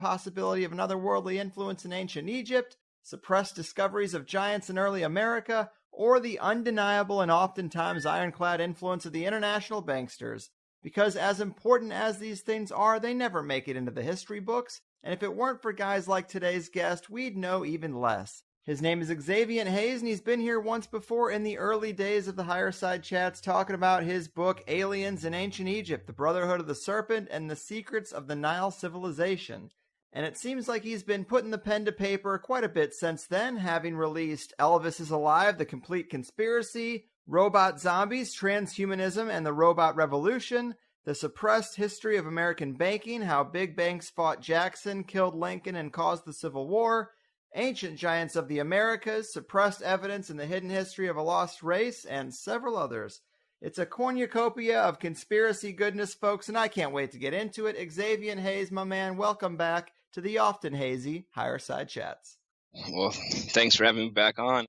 possibility of another worldly influence in ancient Egypt, suppressed discoveries of giants in early America, or the undeniable and oftentimes ironclad influence of the international banksters. Because as important as these things are, they never make it into the history books, and if it weren't for guys like today's guest, we'd know even less. His name is Xaviant Haze, and he's been here once before in the early days of the Higherside Chats talking about his book, Aliens in Ancient Egypt, The Brotherhood of the Serpent, and the Secrets of the Nile Civilization. And it seems like he's been putting the pen to paper quite a bit since then, having released Elvis is Alive, The Complete Conspiracy, Robot Zombies, Transhumanism, and the Robot Revolution, The Suppressed History of American Banking, How Big Banks Fought Jackson, Killed Lincoln, and Caused the Civil War, Ancient Giants of the Americas, Suppressed Evidence in the Hidden History of a Lost Race, and several others. It's a cornucopia of conspiracy goodness, folks, and I can't wait to get into it. Xaviant Haze, my man, welcome back to the often hazy Higherside Chats. Well, thanks for having me back on.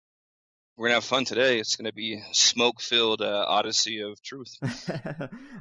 We're going to have fun today. It's going to be a smoke-filled odyssey of truth.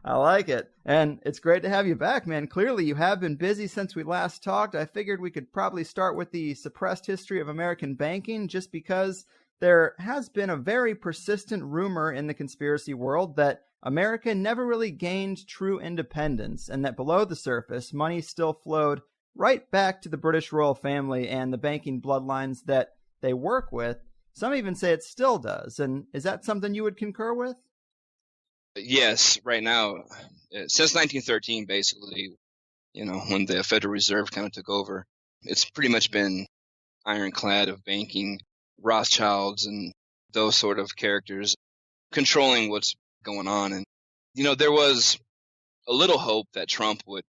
I like it. And it's great to have you back, man. Clearly, you have been busy since we last talked. I figured we could probably start with the suppressed history of American banking, just because there has been a very persistent rumor in the conspiracy world that America never really gained true independence, and that below the surface, money still flowed right back to the British royal family and the banking bloodlines that they work with. Some even say it still does. And is that something you would concur with? Yes, right now, since 1913, basically, when the Federal Reserve kind of took over, it's pretty much been ironclad of banking, Rothschilds and those sort of characters controlling what's going on. And, there was a little hope that Trump would,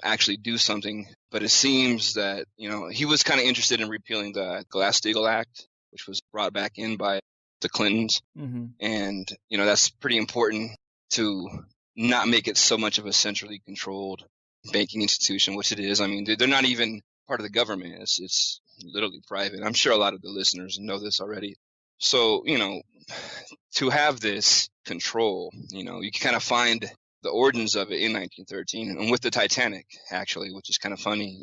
actually do something. But it seems that, he was kind of interested in repealing the Glass-Steagall Act, which was brought back in by the Clintons. Mm-hmm. And, that's pretty important to not make it so much of a centrally controlled banking institution, which it is. I mean, they're not even part of the government. It's literally private. I'm sure a lot of the listeners know this already. So, to have this control, you can kind of find the origins of it in 1913 and with the Titanic, actually, which is kind of funny.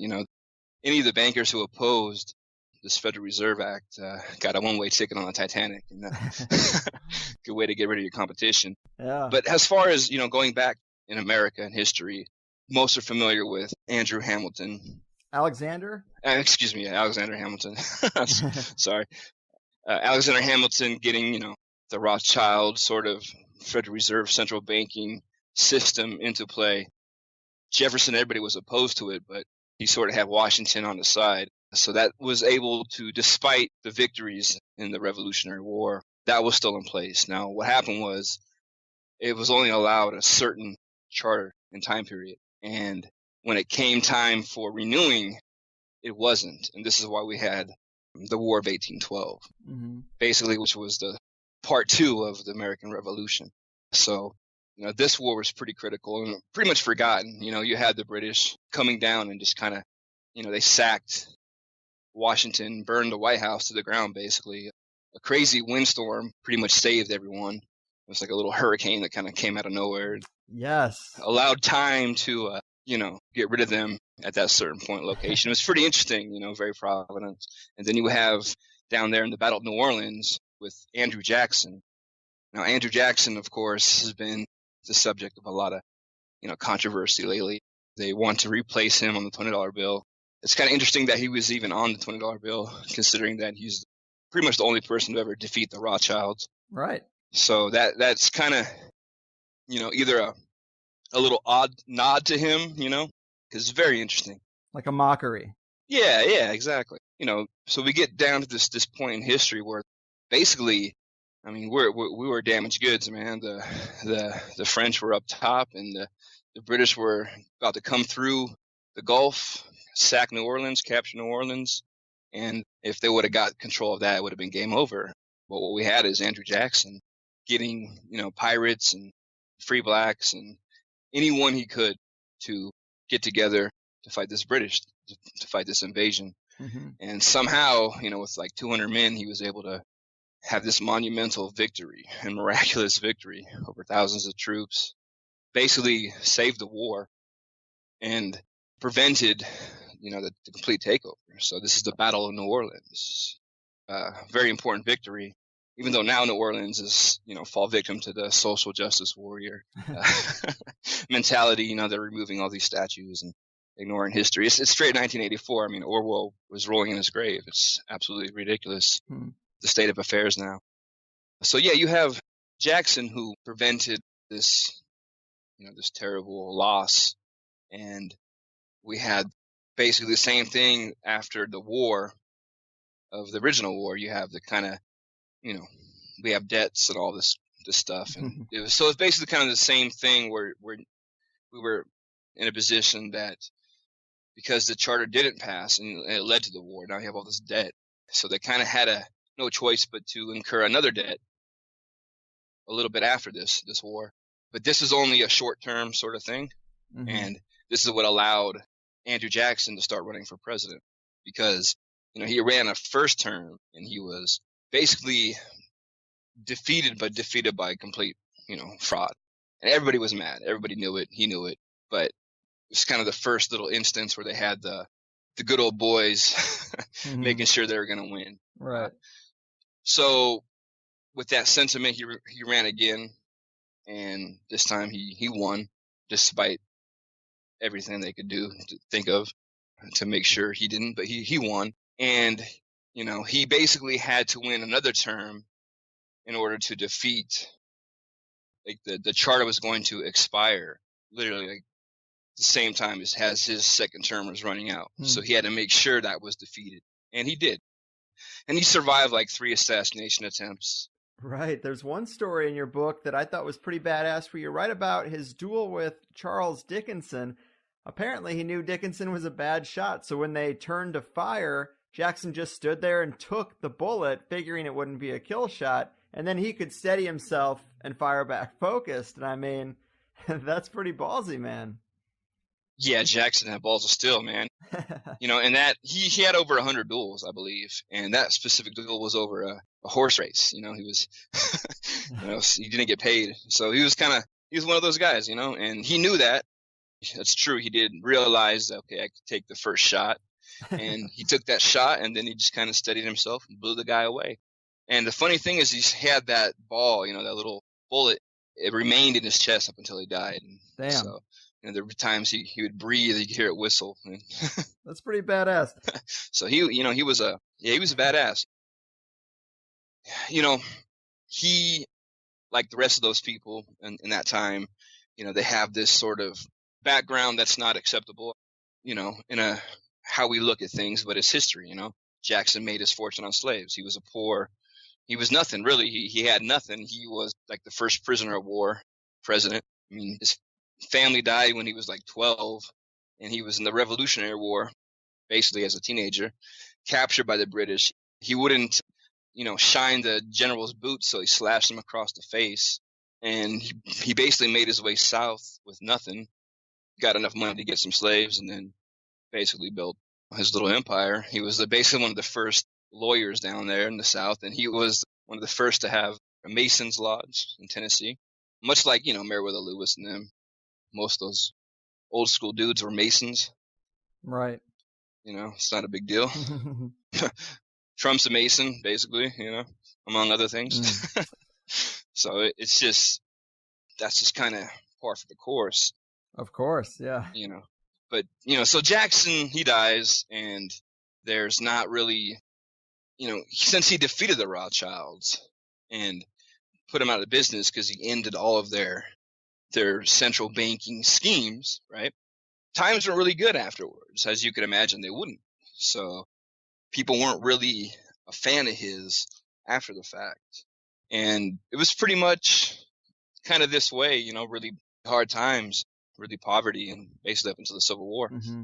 Any of the bankers who opposed this Federal Reserve Act got a one-way ticket on the Titanic, and good way to get rid of your competition. Yeah. But as far as going back in America and history, most are familiar with Andrew Hamilton. Alexander Hamilton. Sorry, Alexander Hamilton getting the Rothschild sort of Federal Reserve central banking system into play. Jefferson, everybody was opposed to it, but he sort of had Washington on the side. So that was able to, despite the victories in the Revolutionary War, that was still in place. Now, what happened was it was only allowed a certain charter and time period. And when it came time for renewing, it wasn't. And this is why we had the War of 1812, basically, which was the part 2 of the American Revolution. So, this war was pretty critical and pretty much forgotten. You had the British coming down and just kind of, they sacked Washington, burned the White House to the ground, basically. A crazy windstorm pretty much saved everyone. It was like a little hurricane that kind of came out of nowhere. Yes. Allowed time to, get rid of them at that certain point location. It was pretty interesting, very prominent. And then you have down there in the Battle of New Orleans with Andrew Jackson. Now, Andrew Jackson, of course, has been the subject of a lot of, controversy lately. They want to replace him on the $20 bill. It's kind of interesting that he was even on the $20 bill, considering that he's pretty much the only person to ever defeat the Rothschilds. Right. So that's kind of, either a little odd nod to him, because it's very interesting. Like a mockery. Yeah, exactly. So we get down to this point in history where basically, I mean, we were damaged goods, man. The French were up top, and the British were about to come through the Gulf, sack New Orleans, capture New Orleans, and if they would have got control of that, it would have been game over. But what we had is Andrew Jackson getting, pirates and free blacks and anyone he could to get together to fight this British, to fight this invasion. Mm-hmm. And somehow, with like 200 men, he was able to have this monumental victory and miraculous victory over thousands of troops, basically saved the war and prevented the complete takeover. So this is the Battle of New Orleans. Very important victory, even though now New Orleans is, fall victim to the social justice warrior mentality. They're removing all these statues and ignoring history. It's straight 1984. I mean, Orwell was rolling in his grave. It's absolutely ridiculous, the state of affairs now. So yeah, you have Jackson, who prevented this, this terrible loss. And we had basically the same thing after the war of the original war. You have the kind of, we have debts and all this stuff. And so it's basically kind of the same thing where we were in a position that because the charter didn't pass and it led to the war, now you have all this debt. So they kind of had no choice but to incur another debt a little bit after this war. But this is only a short-term sort of thing. And this is what allowed Andrew Jackson to start running for president, because, he ran a first term and he was basically defeated by complete, fraud. And everybody was mad. Everybody knew it. He knew it. But it's kind of the first little instance where they had the good old boys making sure they were going to win. Right. So with that sentiment, he ran again, and this time he won, despite everything they could do to think of to make sure he didn't, but he won. And, he basically had to win another term in order to defeat, like the charter was going to expire literally like the same time as his second term was running out. So he had to make sure that was defeated, and he did. And he survived like 3 assassination attempts. Right. There's one story in your book that I thought was pretty badass where you write about his duel with Charles Dickinson. Apparently he knew Dickinson was a bad shot, so when they turned to fire, Jackson just stood there and took the bullet, figuring it wouldn't be a kill shot, and then he could steady himself and fire back focused. And I mean, that's pretty ballsy, man. Yeah, Jackson had balls of steel, man. And that he had over 100 duels, I believe, and that specific duel was over a horse race. He was, he didn't get paid, so he was one of those guys, and he knew that. That's true. He did realize that, okay, I could take the first shot, and he took that shot, and then he just kind of steadied himself and blew the guy away. And the funny thing is, he had that ball, that little bullet. It remained in his chest up until he died. Damn. So, there were times he would breathe, you could hear it whistle. That's pretty badass. So he was a badass. He, like the rest of those people in that time, they have this sort of background that's not acceptable, in how we look at things, but it's history. Jackson made his fortune on slaves. He was nothing really. He had nothing. He was like the first prisoner of war president. I mean, his family died when he was like 12, and he was in the Revolutionary War, basically as a teenager, captured by the British. He wouldn't, shine the general's boots, so he slashed him across the face, and he basically made his way south with nothing, got enough money to get some slaves, and then basically built his little empire. He was basically one of the first lawyers down there in the South, and he was one of the first to have a Mason's Lodge in Tennessee, much like, Meriwether Lewis and them. Most of those old school dudes were Masons. Right. It's not a big deal. Trump's a Mason, basically, among other things. So that's just kind of par for the course. Of course, yeah. But, so Jackson, he dies, and there's not really, since he defeated the Rothschilds and put them out of business because he ended all of their central banking schemes, right? Times were really good afterwards. As you could imagine, they wouldn't. So people weren't really a fan of his after the fact. And it was pretty much kind of this way, really hard times, really poverty, and basically up until the Civil War. Mm-hmm.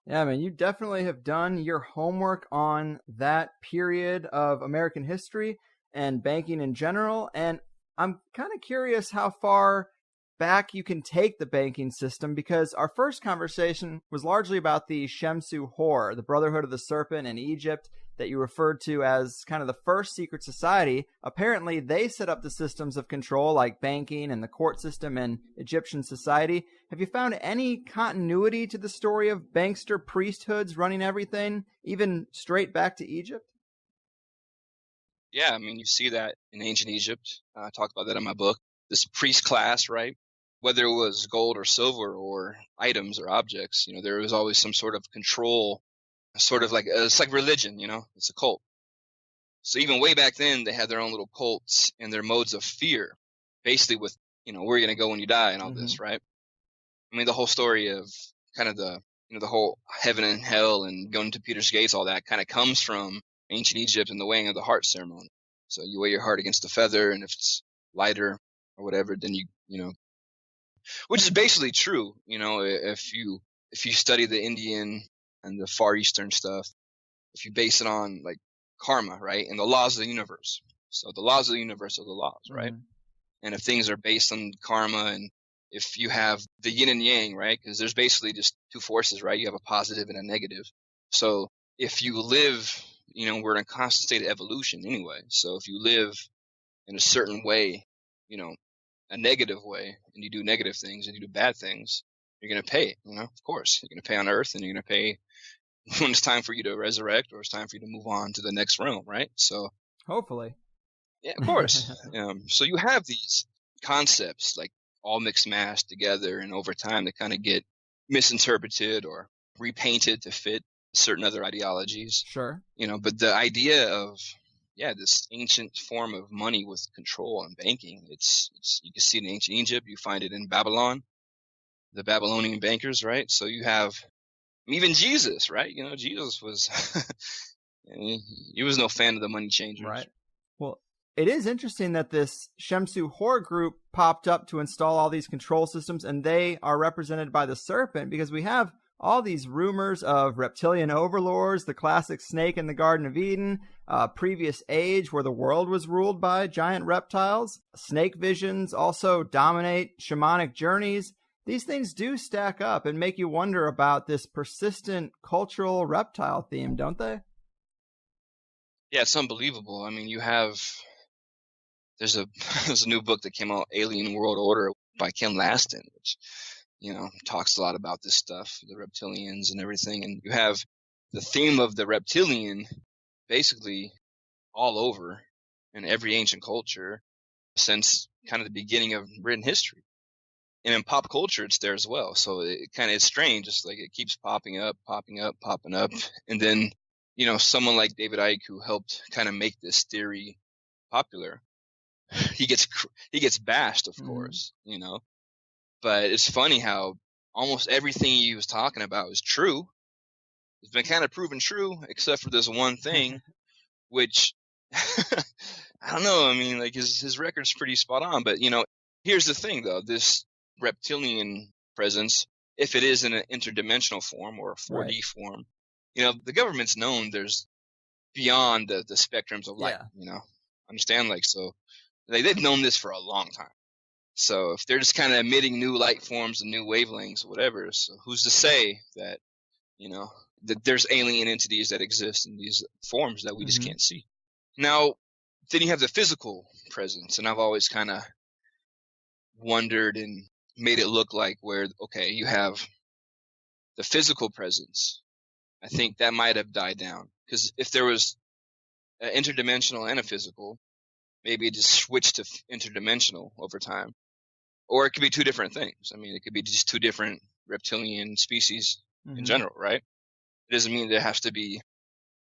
Yeah, man, you definitely have done your homework on that period of American history and banking in general. And I'm kind of curious how far back you can take the banking system, because our first conversation was largely about the Shemsu Hor, the Brotherhood of the Serpent in Egypt, that you referred to as kind of the first secret society. Apparently, they set up the systems of control like banking and the court system in Egyptian society. Have you found any continuity to the story of bankster priesthoods running everything, even straight back to Egypt? Yeah, I mean, you see that in ancient Egypt. I talk about that in my book. This priest class, right? Whether it was gold or silver or items or objects, there was always some sort of control, sort of like, it's like religion, it's a cult. So even way back then, they had their own little cults and their modes of fear, basically with, where you're going to go when you die and all this, right? I mean, the whole story of kind of the whole heaven and hell and going to Peter's gates, all that kind of comes from ancient Egypt and the weighing of the heart ceremony. So you weigh your heart against the feather, and if it's lighter or whatever, then which is basically true, if you study the Indian and the Far Eastern stuff, if you base it on like karma, right, and the laws of the universe. So the laws of the universe are the laws, right? And if things are based on karma, and if you have the yin and yang, right, because there's basically just two forces, right? You have a positive and a negative. So if you live, we're in a constant state of evolution anyway. So if you live in a certain way, a negative way, and you do negative things and you do bad things, you're going to pay, of course. You're going to pay on earth, and you're going to pay when it's time for you to resurrect, or it's time for you to move on to the next realm, right? So hopefully. Yeah, of course. So you have these concepts like all mixed mash together, and over time they kind of get misinterpreted or repainted to fit certain other ideologies. Sure. But the idea of this ancient form of money with control and banking, it's you can see it in ancient Egypt, you find it in Babylon, the Babylonian bankers, right? So you have even Jesus, right? Jesus was he was no fan of the money changers. Right. Well, it is interesting that this Shemsu Hor group popped up to install all these control systems, and they are represented by the serpent, because we have all these rumors of reptilian overlords, the classic snake in the Garden of Eden, previous age where the world was ruled by giant reptiles. Snake visions also dominate shamanic journeys. These things do stack up and make you wonder about this persistent cultural reptile theme, don't they? Yeah, it's unbelievable. I mean, there's a new book that came out, Alien World Order by Ken Laston, which talks a lot about this stuff, the reptilians and everything. And you have the theme of the reptilian basically all over in every ancient culture since kind of the beginning of written history. And in pop culture, it's there as well. So it's strange. It's like it keeps popping up. And then, someone like David Icke, who helped kind of make this theory popular, he gets bashed, of course, But it's funny how almost everything he was talking about is true. It's been kind of proven true, except for this one thing, which I don't know. I mean, like his record's pretty spot on. But here's the thing, though: this reptilian presence, if it is in an interdimensional form or a 4D form, the government's known there's beyond the spectrums of light. Understand? Like, so they've known this for a long time. So if they're just kind of emitting new light forms and new wavelengths, whatever, so who's to say that, that there's alien entities that exist in these forms that we just can't see? Now, then you have the physical presence, and I've always kind of wondered and made it look like where, okay, you have the physical presence. I think that might have died down, because if there was an interdimensional and a physical, maybe it just switched to interdimensional over time. Or it could be two different things. I mean, it could be just two different reptilian species in general, right? It doesn't mean there has to be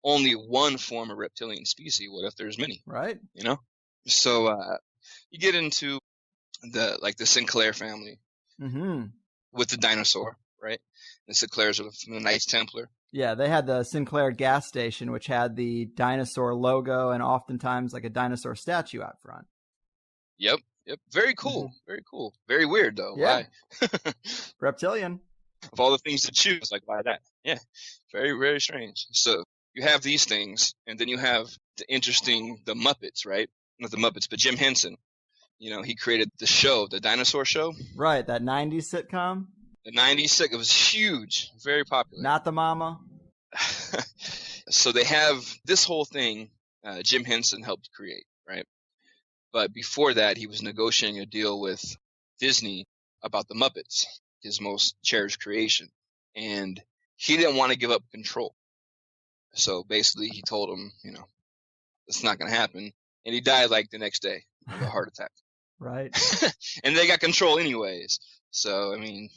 only one form of reptilian species. What if there's many? Right. So you get into the Sinclair family with the dinosaur, right? The Sinclairs are from the Knights Templar. Yeah, they had the Sinclair gas station, which had the dinosaur logo and oftentimes like a dinosaur statue out front. Yep. Very cool. Very cool. Very weird, though. Yeah. Why? Reptilian. Of all the things to choose, like, why that? Yeah. Very, very strange. So you have these things, and then you have the Muppets, right? Not the Muppets, but Jim Henson. he created the show, the dinosaur show. Right, that 90s sitcom. The 90s sitcom, it was huge, very popular. Not the Mama. So they have this whole thing Jim Henson helped create, right? But before that, he was negotiating a deal with Disney about the Muppets, his most cherished creation. And he didn't want to give up control. So basically, he told him, it's not going to happen. And he died like the next day of a heart attack. Right. And they got control anyways. So, I mean,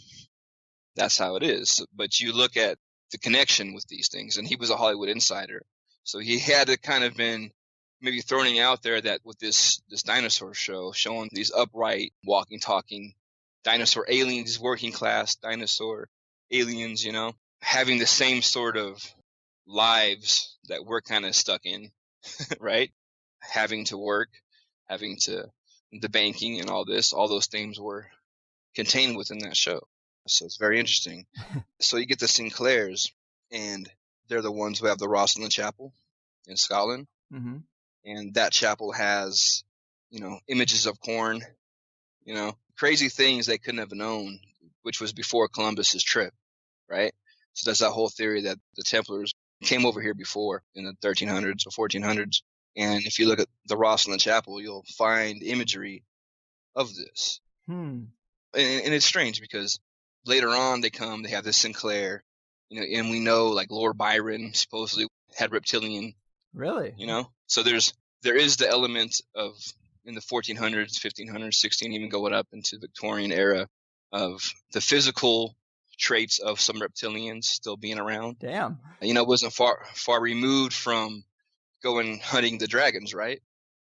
that's how it is. But you look at the connection with these things, and he was a Hollywood insider. So he had to kind of been maybe throwing out there that with this dinosaur show, showing these upright, walking, talking dinosaur aliens, working class dinosaur aliens, having the same sort of lives that we're kind of stuck in, right? Having to work, having to the banking and all those things were contained within that show. So it's very interesting. So you get the Sinclairs, and they're the ones who have the Rosslyn Chapel in Scotland. Mm-hmm. And that chapel has, images of corn, crazy things they couldn't have known, which was before Columbus's trip, right? So that's that whole theory that the Templars came over here before in the 1300s or 1400s. And if you look at the Rosslyn Chapel, you'll find imagery of this. And it's strange because later on they have this Sinclair, and we know like Lord Byron supposedly had reptilian. Really? So there is the element of in the 1400s, 1500s, 16, even going up into the Victorian era of the physical traits of some reptilians still being around. Damn. It wasn't far removed from going hunting the dragons, right?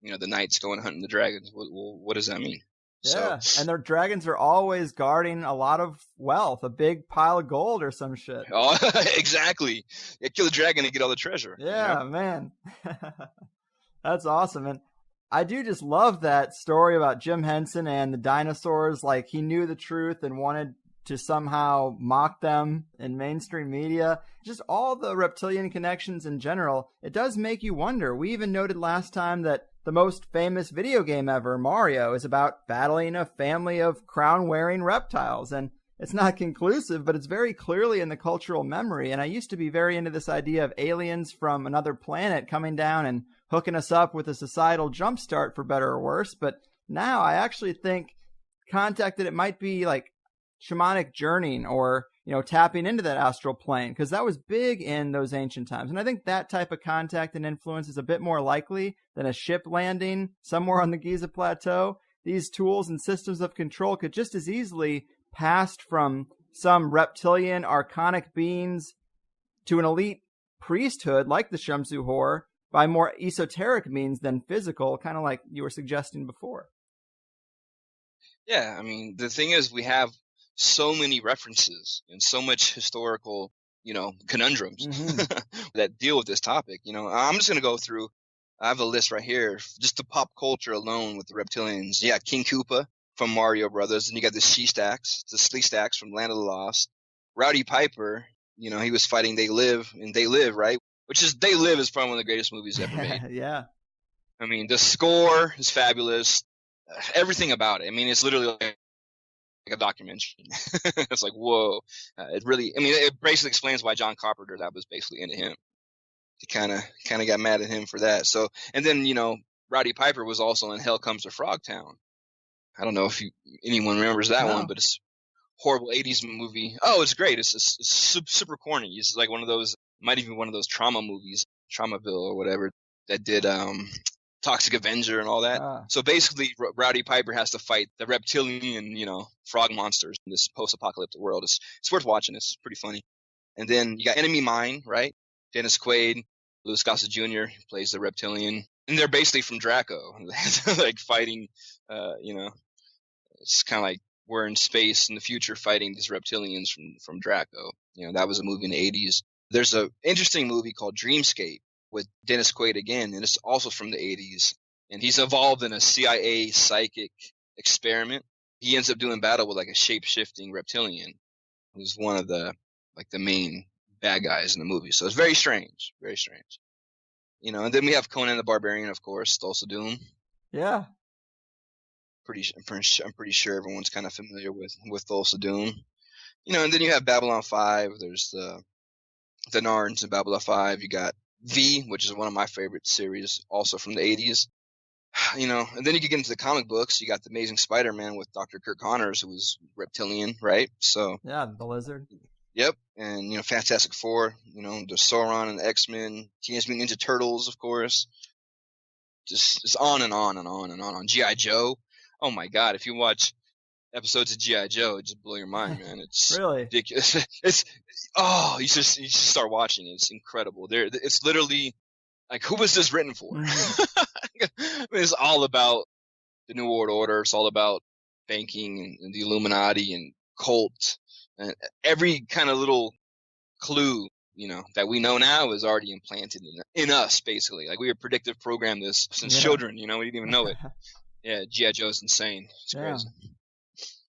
The knights going hunting the dragons. What does that mean? Yeah, and their dragons are always guarding a lot of wealth, a big pile of gold or some shit. Oh, exactly. Yeah, kill the dragon and get all the treasure. Yeah, man. That's awesome. And I do just love that story about Jim Henson and the dinosaurs. Like, he knew the truth and wanted to somehow mock them in mainstream media. Just all the reptilian connections in general. It does make you wonder. We even noted last time that the most famous video game ever, Mario, is about battling a family of crown-wearing reptiles. And it's not conclusive, but it's very clearly in the cultural memory. And I used to be very into this idea of aliens from another planet coming down and hooking us up with a societal jumpstart, for better or worse. But now I actually think contact that it might be like shamanic journeying or, tapping into that astral plane, because that was big in those ancient times. And I think that type of contact and influence is a bit more likely than a ship landing somewhere on the Giza Plateau. These tools and systems of control could just as easily pass from some reptilian archonic beings to an elite priesthood like the Shamsu Hor by more esoteric means than physical, kind of like you were suggesting before. Yeah, I mean, the thing is, we have so many references and so much historical, conundrums that deal with this topic. I'm just going to go through, I have a list right here, just the pop culture alone with the reptilians. Yeah, King Koopa from Mario Brothers, and you got the Sleestaks from Land of the Lost. Rowdy Piper, he was fighting They Live, right? Which is, They Live is probably one of the greatest movies ever made. Yeah. I mean, the score is fabulous. Everything about it. I mean, it's literally like a documentary. It's like, whoa. It basically explains why John Carpenter, that was basically into him. He kind of got mad at him for that. So, and then, Rowdy Piper was also in Hell Comes to Frogtown. I don't know if anyone remembers that one, but it's a horrible 80s movie. Oh, it's great. It's super corny. It's like one of those, might even be one of those trauma movies, Traumaville or whatever, that did Toxic Avenger and all that. So basically, Rowdy Piper has to fight the reptilian, frog monsters in this post-apocalyptic world. It's worth watching. It's pretty funny. And then you got Enemy Mine, right? Dennis Quaid, Louis Gossett Jr. plays the reptilian. And they're basically from Draco, like fighting, it's kind of like we're in space in the future fighting these reptilians from Draco. That was a movie in the 80s. There's an interesting movie called Dreamscape with Dennis Quaid again, and it's also from the 80s. And he's involved in a CIA psychic experiment. He ends up doing battle with like a shape-shifting reptilian who's one of the main bad guys in the movie. So it's very strange, very strange. And then we have Conan the Barbarian, of course, Thulsa Doom. Yeah. I'm pretty sure everyone's kind of familiar with Thulsa Doom. And then you have Babylon 5. There's the Narns in Babylon 5. You got V, which is one of my favorite series, also from the 80s. And then you get into the comic books. You got the Amazing Spider-Man with Dr. Kirk Connors, who was reptilian, right? So yeah, the lizard. Yep, and Fantastic Four. The Sauron and the X-Men, Teenage Mutant Ninja Turtles, of course. Just on and on and on and on. G.I. Joe. Oh my God! If you watch episodes of G.I. Joe, it just blow your mind, man. It's really ridiculous. You should start watching it. It's incredible. It's literally like, who was this written for? It's all about the New World Order. It's all about banking and the Illuminati and cult, and every kind of little clue that we know now is already implanted in us, basically. Like, we were predictive programmed this since children. We didn't even know it. Yeah, G.I. Joe's insane. It's crazy.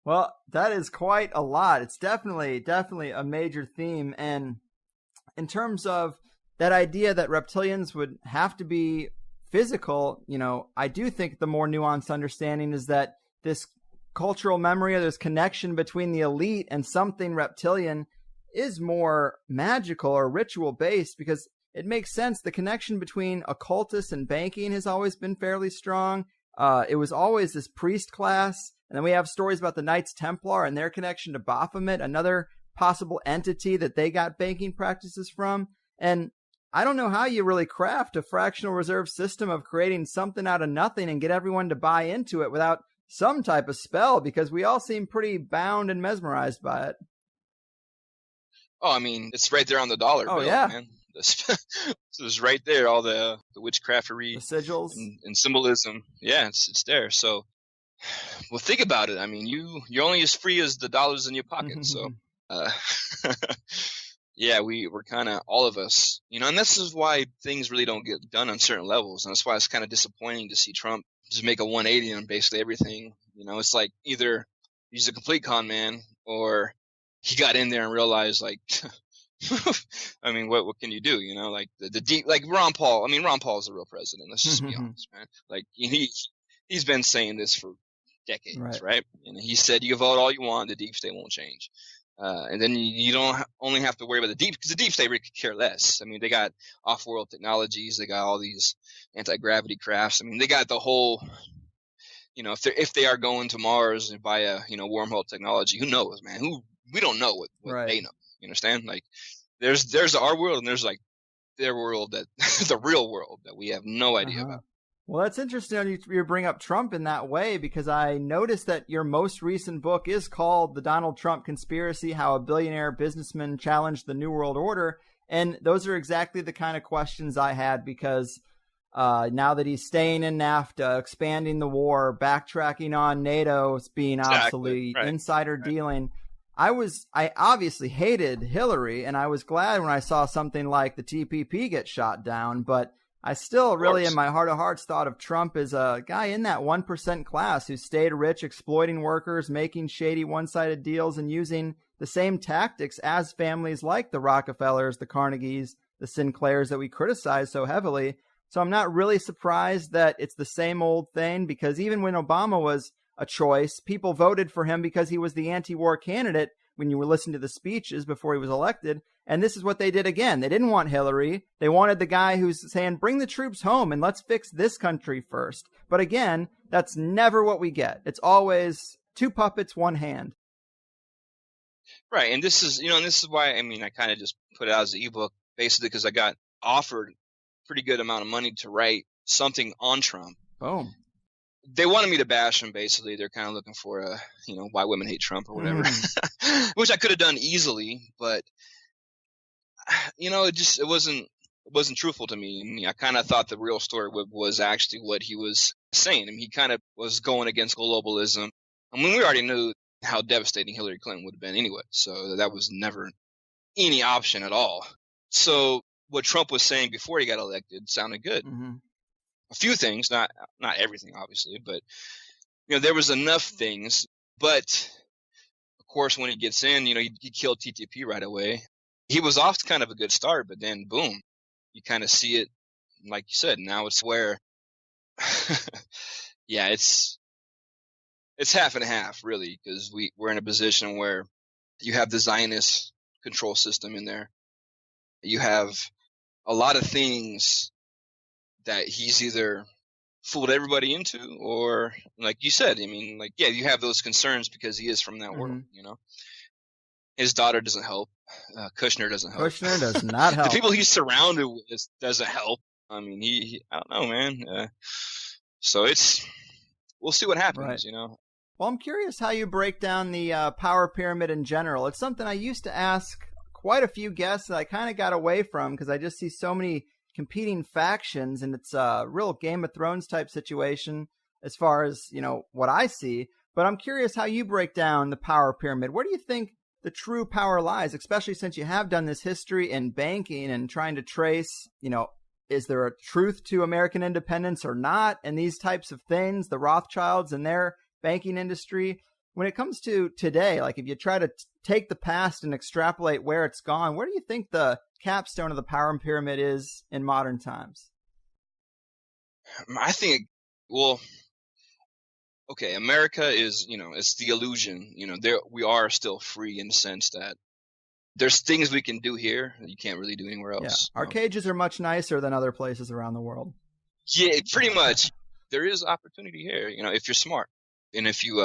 Well, that is quite a lot. It's definitely a major theme. And in terms of that idea that reptilians would have to be physical, I do think the more nuanced understanding is that this cultural memory, or this connection between the elite and something reptilian, is more magical or ritual based, because it makes sense. The connection between occultists and banking has always been fairly strong. It was always this priest class. And then we have stories about the Knights Templar and their connection to Baphomet, another possible entity that they got banking practices from. And I don't know how you really craft a fractional reserve system of creating something out of nothing and get everyone to buy into it without some type of spell, because we all seem pretty bound and mesmerized by it. Oh, I mean, it's right there on the dollar bill, man. So it's right there, all the witchcraftery, the sigils and symbolism. Yeah, it's there. So, well, think about it. I mean, you're only as free as the dollars in your pocket. So, yeah, we're kind of, all of us, and this is why things really don't get done on certain levels. And that's why it's kind of disappointing to see Trump just make a 180 on basically everything. It's like, either he's a complete con man, or he got in there and realized, like, I mean, what can you do? Like the deep, like Ron Paul. I mean, Ron Paul is a real president. Let's just be honest, man. Like, he's been saying this for decades, right? And he said, you can vote all you want, the deep state won't change. And then you don't only have to worry about the deep, because the deep state really could care less. I mean, they got off-world technologies, they got all these anti-gravity crafts. I mean, they got the whole, if they are going to Mars via wormhole technology, who knows, man? We don't know what they know. You understand? Like, there's our world, and there's like their world, that the real world that we have no idea about. Well, that's interesting you bring up Trump in that way, because I noticed that your most recent book is called The Donald Trump Conspiracy: How a Billionaire Businessman Challenged the New World Order. And those are exactly the kind of questions I had, because now that he's staying in NAFTA, expanding the war, backtracking on NATO being obsolete, insider dealing, I obviously hated Hillary, and I was glad when I saw something like the TPP get shot down, but I still really in my heart of hearts thought of Trump as a guy in that 1% class who stayed rich, exploiting workers, making shady one-sided deals, and using the same tactics as families like the Rockefellers, the Carnegies, the Sinclairs that we criticize so heavily. So I'm not really surprised that it's the same old thing, because even when Obama was a choice, people voted for him because he was the anti-war candidate when you were listening to the speeches before he was elected. And this is what they did again. They didn't want Hillary. They wanted the guy who's saying, bring the troops home and let's fix this country first. But again, that's never what we get. It's always two puppets, one hand. Right. And this is, this is why, I mean, I kind of just put it out as an ebook, basically because I got offered a pretty good amount of money to write something on Trump. Boom. They wanted me to bash him, basically. They're kind of looking for why women hate Trump or whatever, which I could have done easily, but it wasn't truthful to me. I mean, I kind of thought the real story was actually what he was saying. I mean, he kind of was going against globalism. I mean, we already knew how devastating Hillary Clinton would have been anyway, so that was never any option at all. So what Trump was saying before he got elected sounded good. Mm-hmm. A few things, not everything, obviously, but there was enough things. But of course, when he gets in, he killed TTP right away. He was off to kind of a good start, but then boom, you kind of see it, like you said. Now it's where, yeah, it's it's half and half, really, because we're in a position where you have the Zionist control system in there. You have a lot of things that he's either fooled everybody into, or like you said, I mean, like, yeah, you have those concerns because he is from that world, you know. His daughter doesn't help. Kushner doesn't help. Kushner does not help. The people he's surrounded with doesn't help. I mean, he I don't know, man. So we'll see what happens, right. you know. Well, I'm curious how you break down the power pyramid in general. It's something I used to ask quite a few guests that I kind of got away from because I just see so many competing factions, and it's a real Game of Thrones type situation as far as, you know, what I see. But I'm curious how you break down the power pyramid. Where do you think the true power lies, especially since you have done this history in banking and trying to trace, you know, is there a truth to American independence or not? And these types of things, the Rothschilds and their banking industry. When it comes to today, like if you try to take the past and extrapolate where it's gone, where do you think the capstone of the power pyramid is in modern times? I think, well, okay, America is, you know, it's the illusion. You know, we are still free in the sense that there's things we can do here that you can't really do anywhere else. Yeah. Our cages are much nicer than other places around the world. Yeah, pretty much. There is opportunity here, you know, if you're smart. And if you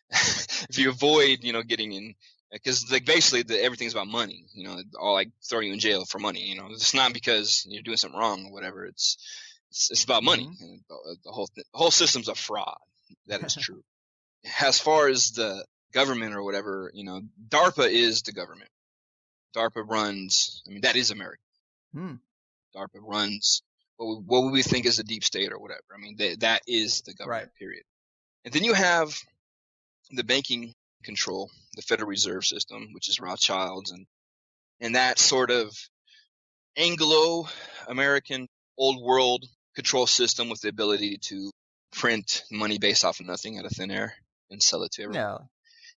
if you avoid, you know, getting in, because like basically everything's about money, you know, all like throwing you in jail for money, you know. It's not because you're doing something wrong or whatever. It's about money. And the whole system's a fraud. That is true. As far as the government or whatever, you know, DARPA is the government. DARPA runs, I mean, that is America. DARPA runs what we think is the deep state or whatever. I mean, that is the government, period. And then you have the banking control, the Federal Reserve System, which is Rothschilds, and that sort of Anglo-American old world control system with the ability to print money based off of nothing out of thin air and sell it to everyone.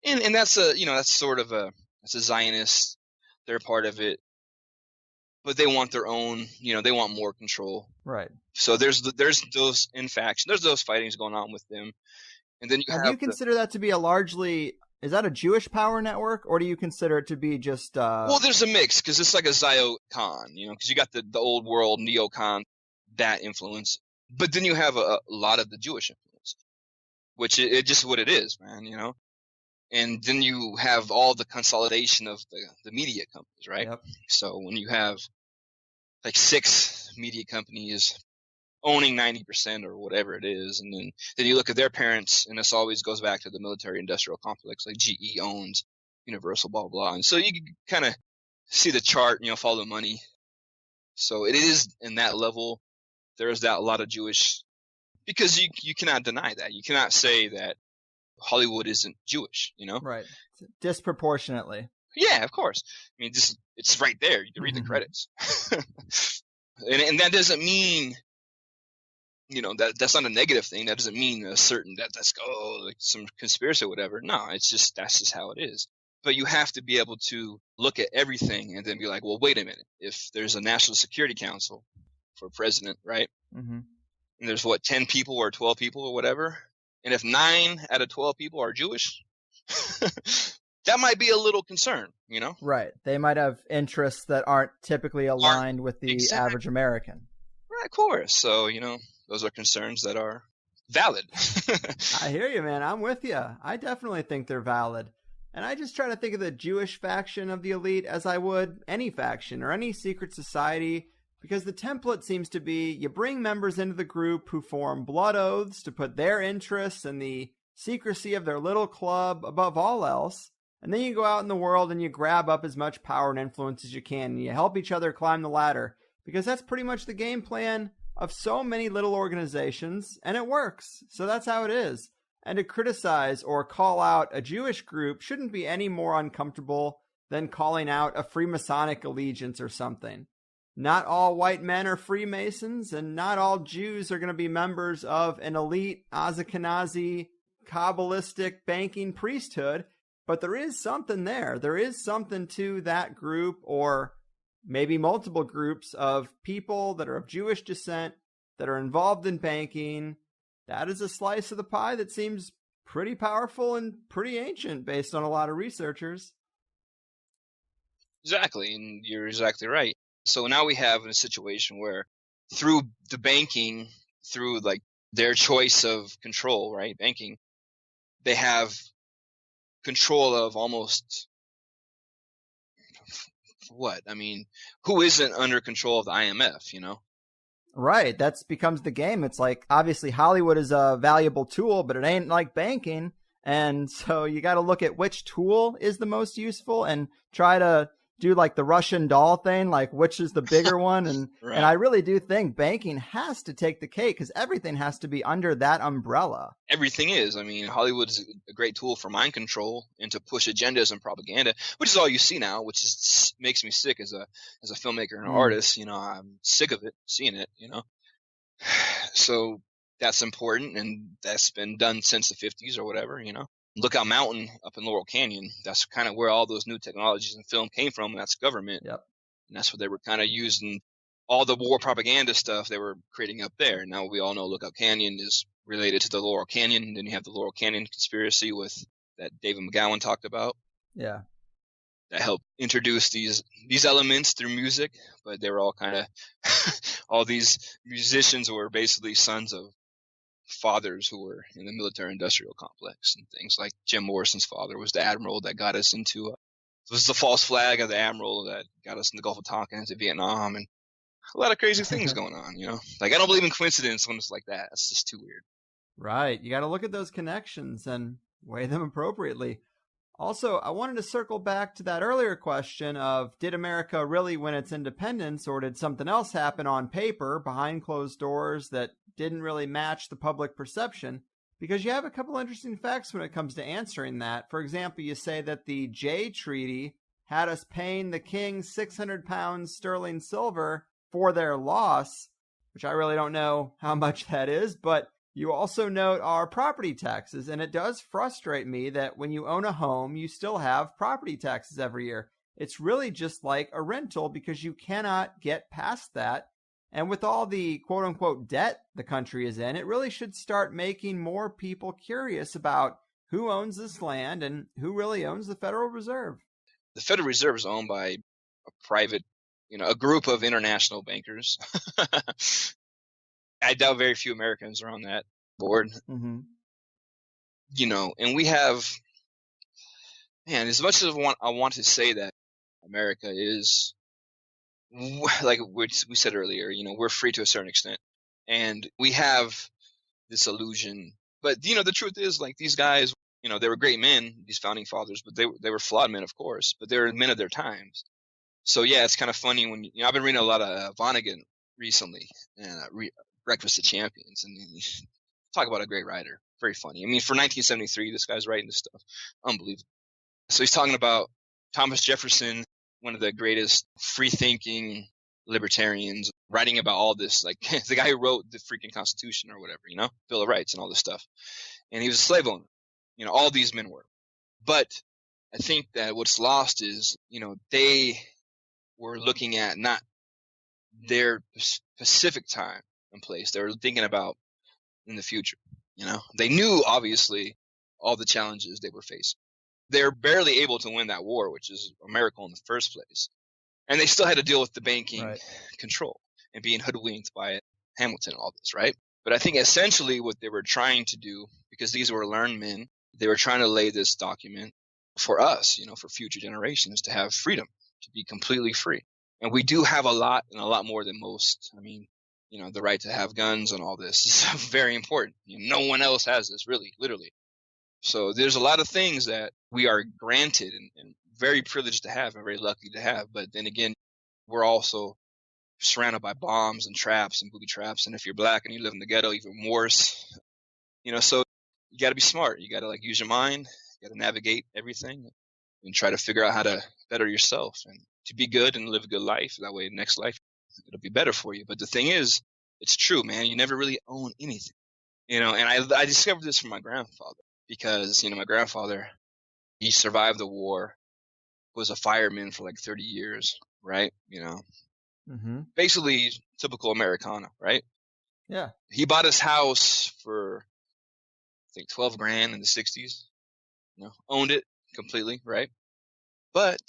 Yeah. And that's that's sort of that's a Zionist. They're part of it, but they want their own, you know, they want more control. Right. So there's those infactions, there's those fightings going on with them. And then do you consider that to be is that a Jewish power network, or do you consider it to be just Well, there's a mix, because it's like a Ziocon, you know, because you got the old world neocon, that influence, but then you have a lot of the Jewish influence, which it just what it is, man, you know. And then you have all the consolidation of the media companies, right? Yep. So when you have like 6 media companies owning 90% or whatever it is, and then you look at their parents, and this always goes back to the military-industrial complex, like GE owns Universal, blah, blah. And so you can kind of see the chart, you know, follow the money. So it is in that level. There is that a lot of Jewish, because you cannot deny that. You cannot say that Hollywood isn't Jewish, you know? Right. Disproportionately. Yeah, of course. I mean, it's right there. You can read the credits. and that doesn't mean, you know, that's not a negative thing. That doesn't mean that's like some conspiracy or whatever. No, that's just how it is. But you have to be able to look at everything and then be like, well, wait a minute. If there's a National Security Council for president, right? Mm-hmm. And there's 10 people or 12 people or whatever. And if 9 out of 12 people are Jewish, that might be a little concern, you know? Right. They might have interests that aren't typically aligned with the average American. Right, of course. So, you know, those are concerns that are valid. I hear you, man. I'm with you. I definitely think they're valid. And I just try to think of the Jewish faction of the elite as I would any faction or any secret society, because the template seems to be you bring members into the group who form blood oaths to put their interests and the secrecy of their little club above all else. And then you go out in the world and you grab up as much power and influence as you can, and you help each other climb the ladder, because that's pretty much the game plan of so many little organizations, and it works. So that's how it is. And to criticize or call out a Jewish group shouldn't be any more uncomfortable than calling out a Freemasonic allegiance or something. Not all white men are Freemasons, and not all Jews are going to be members of an elite Ashkenazi Kabbalistic banking priesthood, but there is something there. There is something to that group, or maybe multiple groups of people that are of Jewish descent that are involved in banking. That is a slice of the pie that seems pretty powerful and pretty ancient based on a lot of researchers. Exactly, and you're exactly right. So now we have a situation where through the banking, through like their choice of control, right? Banking, they have control of almost what? I mean, who isn't under control of the IMF, you know? Right. That's becomes the game. It's like, obviously, Hollywood is a valuable tool, but it ain't like banking. And so you got to look at which tool is the most useful and try to do like the Russian doll thing, like which is the bigger one. And Right. and I really do think banking has to take the cake because everything has to be under that umbrella. Everything is. I mean, Hollywood is a great tool for mind control and to push agendas and propaganda, which is all you see now, which is makes me sick as a filmmaker and an artist. You know, I'm sick of it, seeing it. You know, so that's important, and that's been done since the 50s or whatever. You know, Lookout Mountain up in Laurel Canyon. That's kind of where all those new technologies in film came from. And that's government. Yep. And that's what they were kind of using. All the war propaganda stuff they were creating up there. Now we all know Lookout Canyon is related to the Laurel Canyon. And then you have the Laurel Canyon conspiracy with that David McGowan talked about. Yeah. That helped introduce these elements through music, but they were all kind of all these musicians were basically sons of fathers who were in the military industrial complex and things. Like Jim Morrison's father was the admiral that got us into it was the false flag of the admiral that got us in the Gulf of Tonkin into Vietnam, and a lot of crazy things going on, you know? Like, I don't believe in coincidence when it's like that. It's just too weird. Right. You got to look at those connections and weigh them appropriately. Also, I wanted to circle back to that earlier question of, did America really win its independence, or did something else happen on paper behind closed doors that didn't really match the public perception? Because you have a couple interesting facts when it comes to answering that. For example, you say that the Jay Treaty had us paying the king 600 pounds sterling silver for their loss, which I really don't know how much that is, but you also note our property taxes, and it does frustrate me that when you own a home, you still have property taxes every year. It's really just like a rental because you cannot get past that. And with all the quote-unquote debt the country is in, it really should start making more people curious about who owns this land and who really owns the Federal Reserve. The Federal Reserve is owned by a private, you know, a group of international bankers. I doubt very few Americans are on that board. Mm-hmm. You know, and we have, man, as much as I want to say that America is, like we said earlier, you know, we're free to a certain extent. And we have this illusion. But, you know, the truth is, like, these guys, you know, they were great men, these founding fathers, but they were flawed men, of course, but they were men of their times. So, yeah, it's kind of funny when, you know, I've been reading a lot of Vonnegut recently, and Breakfast of Champions, and talk about a great writer. Very funny. I mean, for 1973, this guy's writing this stuff. Unbelievable. So he's talking about Thomas Jefferson, one of the greatest free-thinking libertarians, writing about all this, like the guy who wrote the freaking Constitution or whatever, you know, Bill of Rights and all this stuff. And he was a slave owner. You know, all these men were. But I think that what's lost is, you know, they were looking at not their specific time and place. They were thinking about in the future. You know, they knew obviously all the challenges they were facing. They're barely able to win that war, which is a miracle in the first place. And they still had to deal with the banking control and being hoodwinked by Hamilton and all this, right? But I think essentially what they were trying to do, because these were learned men, they were trying to lay this document for us, you know, for future generations to have freedom, to be completely free. And we do have a lot, and a lot more than most. I mean, you know, the right to have guns and all this is very important. You know, no one else has this, really, literally. So there's a lot of things that we are granted and very privileged to have and very lucky to have. But then again, we're also surrounded by bombs and traps and booby traps. And if you're black and you live in the ghetto, even worse. You know, so you got to be smart. You got to like use your mind. You got to navigate everything and try to figure out how to better yourself and to be good and live a good life. That way, next life, it'll be better for you. But the thing is, it's true, man. You never really own anything. You know, and I discovered this from my grandfather because, you know, my grandfather, he survived the war, was a fireman for like 30 years, right? You know, basically typical Americana, right? Yeah. He bought his house for think 12 grand in the 60s. Owned it completely, right? But,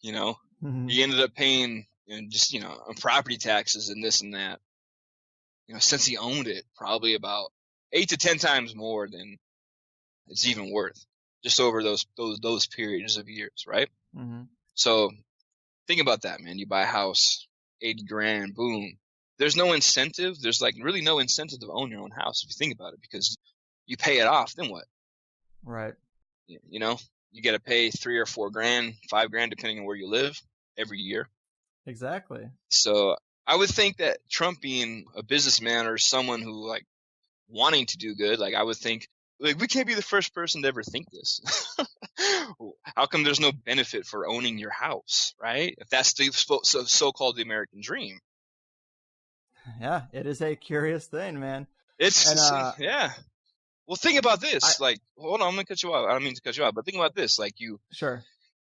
he ended up paying just, on property taxes and this and that. Since he owned it, probably about 8 to 10 times more than it's even worth, just over those periods of years, right? Mm-hmm. So think about that, man. You buy a house, 80 grand, boom. There's no incentive. There's like really no incentive to own your own house if you think about it, because you pay it off. Then what? Right. You got to pay 3 or 4 grand, 5 grand, depending on where you live every year. Exactly. So I would think that Trump, being a businessman or someone who like wanting to do good, like I would think, like, we can't be the first person to ever think this. How come there's no benefit for owning your house, right? If that's the so-called the American dream. Yeah, it is a curious thing, man. Yeah. Well, think about this. Hold on, I'm gonna cut you off. I don't mean to cut you off, but think about this. Like Sure.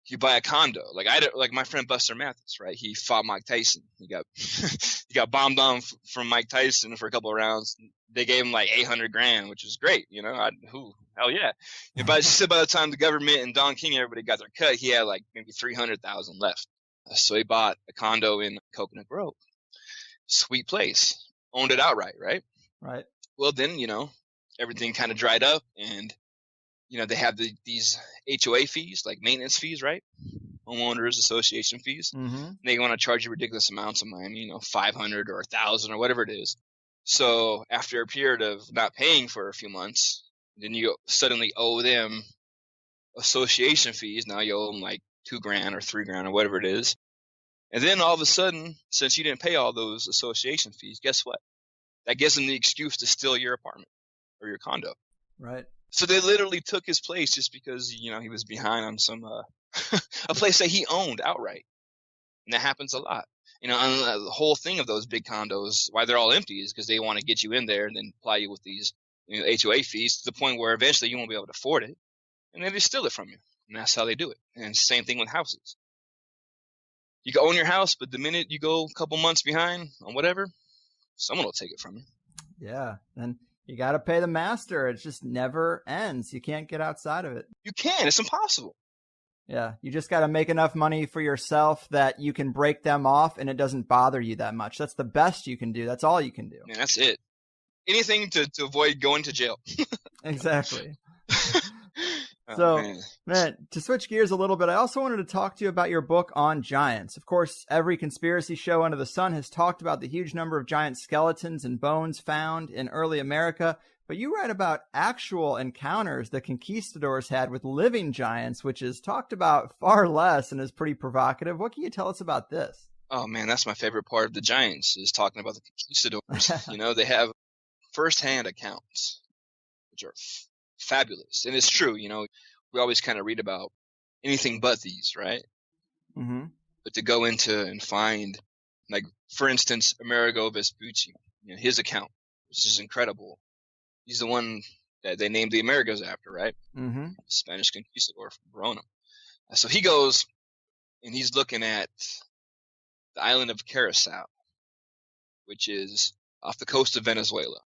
You buy a condo. Like my friend Buster Mathis, right? He fought Mike Tyson. He got bombed on from Mike Tyson for a couple of rounds. They gave him like 800 grand, which is great. Hell yeah. But by the time the government and Don King and everybody got their cut, he had like maybe 300,000 left. So he bought a condo in Coconut Grove. Sweet place. Owned it outright, right? Right. Well, then, everything kind of dried up, and they have these HOA fees, like maintenance fees, right? Homeowners association fees. Mm-hmm. They want to charge you ridiculous amounts of money, 500 or 1,000 or whatever it is. So after a period of not paying for a few months, then you suddenly owe them association fees. Now you owe them like 2 grand or 3 grand or whatever it is. And then all of a sudden, since you didn't pay all those association fees, guess what? That gives them the excuse to steal your apartment or your condo. Right. So they literally took his place just because, he was behind on some a place that he owned outright. And that happens a lot. And the whole thing of those big condos, why they're all empty, is because they want to get you in there and then apply you with these HOA fees to the point where eventually you won't be able to afford it. And then they steal it from you. And that's how they do it. And same thing with houses. You can own your house, but the minute you go a couple months behind on whatever, someone will take it from you. Yeah. And you got to pay the master. It just never ends. You can't get outside of it. You can. It's impossible. Yeah. You just got to make enough money for yourself that you can break them off and it doesn't bother you that much. That's the best you can do. That's all you can do. Man, that's it. Anything to avoid going to jail. Exactly. So, man, to switch gears a little bit, I also wanted to talk to you about your book on giants. Of course, every conspiracy show under the sun has talked about the huge number of giant skeletons and bones found in early America, but you write about actual encounters the conquistadors had with living giants, which is talked about far less and is pretty provocative. What can you tell us about this? Oh, man, that's my favorite part of the giants, is talking about the conquistadors. They have firsthand accounts, which are fabulous. And it's true, we always kind of read about anything but these, right? Mm-hmm. But to go into and find, like, for instance, Amerigo Vespucci, his account, which is incredible. He's the one that they named the Americas after, right? Mm-hmm. Spanish conquistador from Verona. So he goes and he's looking at the island of Curacao, which is off the coast of Venezuela.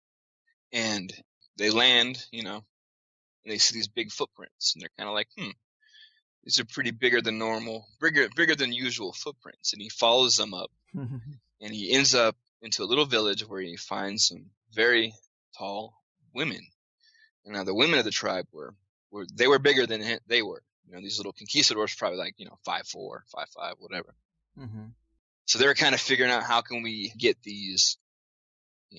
And they land, and they see these big footprints, and they're kind of like, these are pretty bigger than normal, bigger than usual footprints. And he follows them up, and he ends up into a little village where he finds some very tall women. And now the women of the tribe were bigger than they were. These little conquistadors, probably like 5'4", 5'5", whatever. Mm-hmm. So they're kind of figuring out, how can we get these?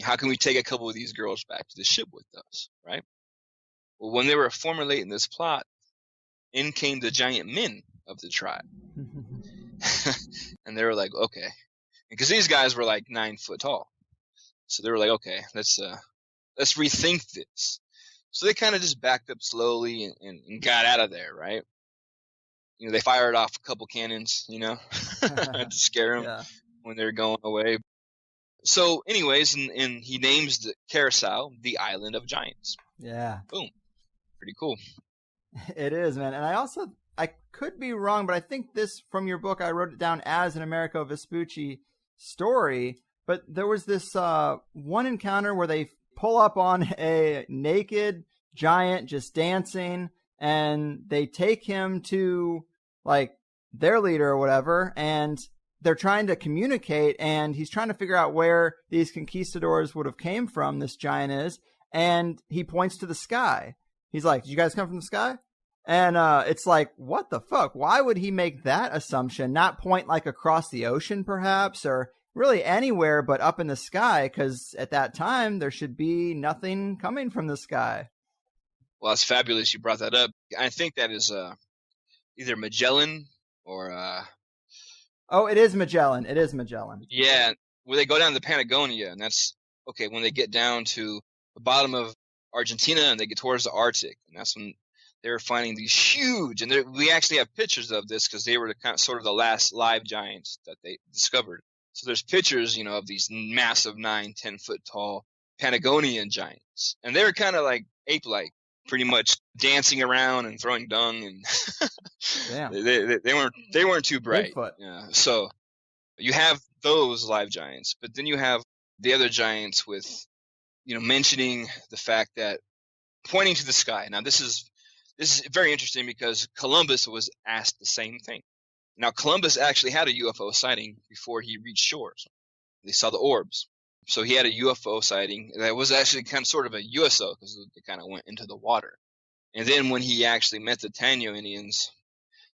How can we take a couple of these girls back to the ship with us, right? Well, when they were formulating this plot, in came the giant men of the tribe. And they were like, okay. Because these guys were like 9 foot tall. So they were like, okay, let's rethink this. So they kind of just backed up slowly and got out of there, right? They fired off a couple cannons, to scare them when they're going away. So anyways, and he names the Curacao the Island of Giants. Yeah. Boom. Pretty cool. It is, man. And I could be wrong, but I think this, from your book, I wrote it down as an Amerigo Vespucci story. But there was this one encounter where pull up on a naked giant just dancing, and they take him to like their leader or whatever, and they're trying to communicate, and he's trying to figure out where these conquistadors would have came from, this giant is, and he points to the sky. He's like, did you guys come from the sky? And it's like, what the fuck? Why would he make that assumption? Not point like across the ocean, perhaps, or really anywhere but up in the sky, because at that time there should be nothing coming from the sky. Well, it's fabulous you brought that up. I think that is either Magellan or Oh, it is Magellan. It is Magellan. Yeah, where they go down to Patagonia, and that's okay when they get down to the bottom of Argentina and they get towards the Arctic, and that's when they're finding these huge, and we actually have pictures of this because they were the kind of, sort of the last live giants that they discovered. So there's pictures, you know, of these massive 9-10 foot tall Patagonian giants, and they were kind of like ape-like, pretty much dancing around and throwing dung, and Damn. they weren't too bright. Bigfoot. Yeah, so you have those live giants, but then you have the other giants with, you know, mentioning the fact that pointing to the sky. Now this is very interesting because Columbus was asked the same thing. Now Columbus actually had a UFO sighting before he reached shores. They saw the orbs. So he had a UFO sighting that was actually kind of sort of a USO because it kind of went into the water. And then when he actually met the Taino Indians,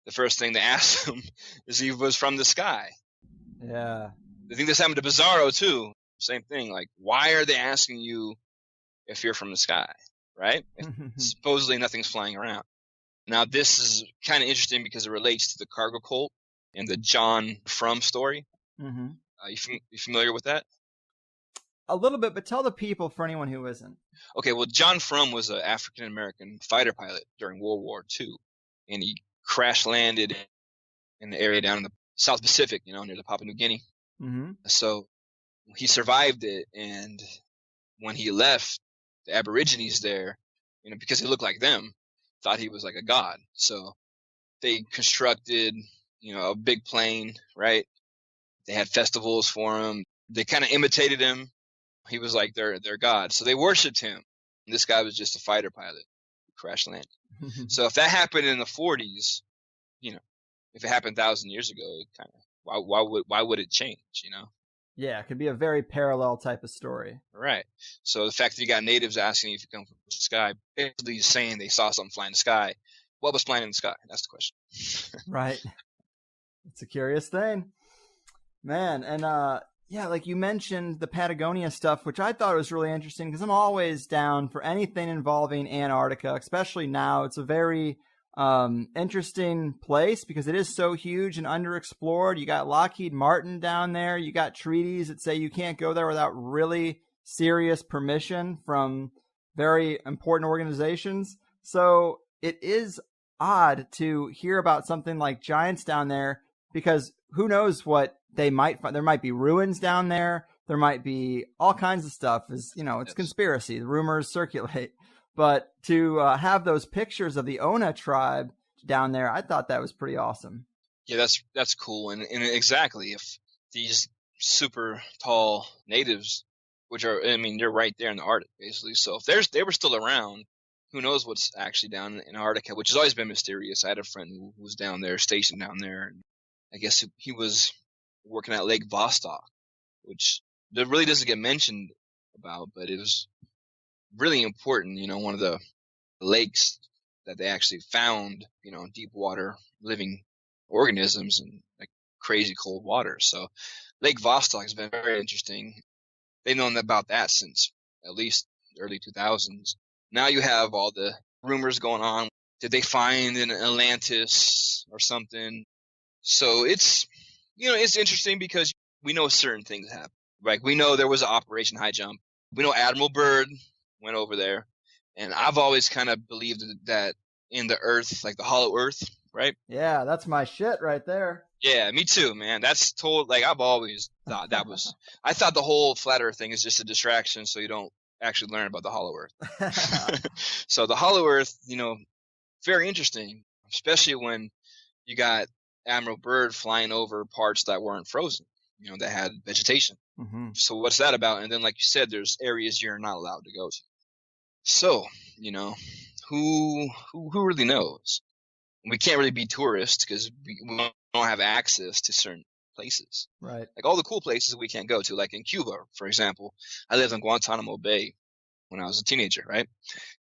the first thing they asked him is he was from the sky. Yeah. I think this happened to Bizarro too. Same thing. Like, why are they asking you if you're from the sky, right? Supposedly nothing's flying around. Now, this is kind of interesting because it relates to the cargo cult and the John Frum story. Mm-hmm. You familiar with that? A little bit, but tell the people for anyone who isn't. Okay, well, John Frum was an African-American fighter pilot during World War II, and he crash landed in the area down in the South Pacific, you know, near the Papua New Guinea. Mm-hmm. So he survived it, and when he left, the Aborigines there, you know, because he looked like them, thought he was like a god. So they constructed, you know, a big plane, right? They had festivals for him. They kind of imitated him. He was like their god. So they worshipped him. And this guy was just a fighter pilot who crash landed. So if that happened in the 40s, you know, if it happened 1,000 years ago, it kind of why would it change, you know? Yeah, it could be a very parallel type of story. Right. So the fact that you got natives asking if you come from the sky, basically saying they saw something fly in the sky. What was flying in the sky? That's the question. Right. It's a curious thing. Man, and yeah, like you mentioned the Patagonia stuff, which I thought was really interesting because I'm always down for anything involving Antarctica, especially now. It's a very interesting place because it is so huge and underexplored. You got Lockheed Martin down there. You got treaties that say you can't go there without really serious permission from very important organizations. So it is odd to hear about something like giants down there because who knows what they might find. There might be ruins down there. There might be all kinds of stuff. Is, you know, it's conspiracy. The rumors circulate. But to have those pictures of the Ona tribe down there, I thought that was pretty awesome. Yeah, that's cool. And exactly, if these super tall natives, which are, I mean, they're right there in the Arctic, basically. So if they were still around, who knows what's actually down in Antarctica, which has always been mysterious. I had a friend who was down there, stationed down there. And I guess he was working at Lake Vostok, which that really doesn't get mentioned about, but it was really important, you know, one of the lakes that they actually found, you know, deep water living organisms and like crazy cold water. So Lake Vostok has been very interesting. They've known about that since at least the early 2000s. Now you have all the rumors going on. Did they find an Atlantis or something? So it's, you know, it's interesting because we know certain things happen. Like we know there was an Operation High Jump. We know Admiral Byrd went over there. And I've always kind of believed that in the earth, like the hollow earth, right? Yeah, that's my shit right there. Yeah, me too, man. That's like I've always thought that was, I thought the whole flat earth thing is just a distraction so you don't actually learn about the hollow earth. So the hollow earth, you know, very interesting, especially when you got Admiral Byrd flying over parts that weren't frozen. that had vegetation. Mm-hmm. So what's that about? And then, like you said, there's areas you're not allowed to go to. So, who really knows? We can't really be tourists because we don't have access to certain places. Right. Like all the cool places we can't go to, like in Cuba, for example. I lived in Guantanamo Bay when I was a teenager, right?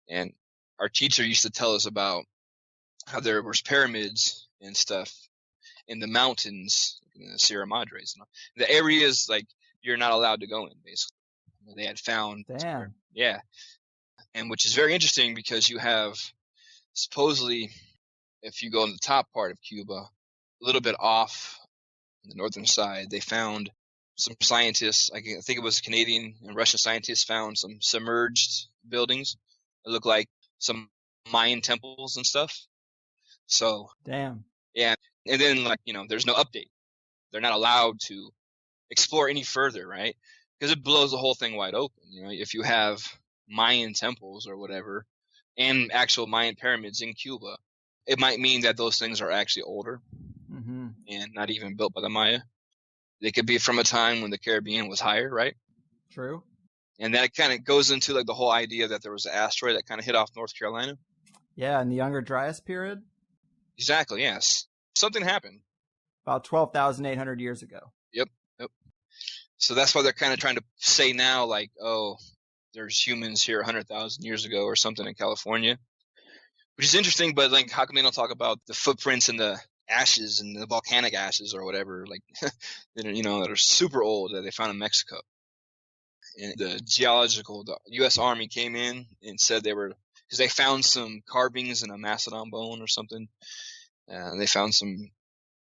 And our teacher used to tell us about how there was pyramids and stuff in the mountains, in the Sierra Madres, the areas like you're not allowed to go in, basically. They had found, Damn. Yeah, and which is very interesting because you have supposedly, if you go in the top part of Cuba, a little bit off on the northern side, they found some scientists. I think it was Canadian and Russian scientists found some submerged buildings that look like some Mayan temples and stuff. So damn. Yeah, and then there's no update. They're not allowed to explore any further, right? Because it blows the whole thing wide open. If you have Mayan temples or whatever and actual Mayan pyramids in Cuba, it might mean that those things are actually older and not even built by the Maya. They could be from a time when the Caribbean was higher, right? True. And that kind of goes into like the whole idea that there was an asteroid that kind of hit off North Carolina. Yeah, in the Younger Dryas period. Exactly, yes. Something happened. About 12,800 years ago. Yep. So that's why they're kind of trying to say now, like, oh, there's humans here 100,000 years ago or something in California, which is interesting. But like, how come they don't talk about the footprints and the ashes and the volcanic ashes or whatever, like, that are super old that they found in Mexico? And the U.S. Army came in and said because they found some carvings in a mastodon bone or something. And they found some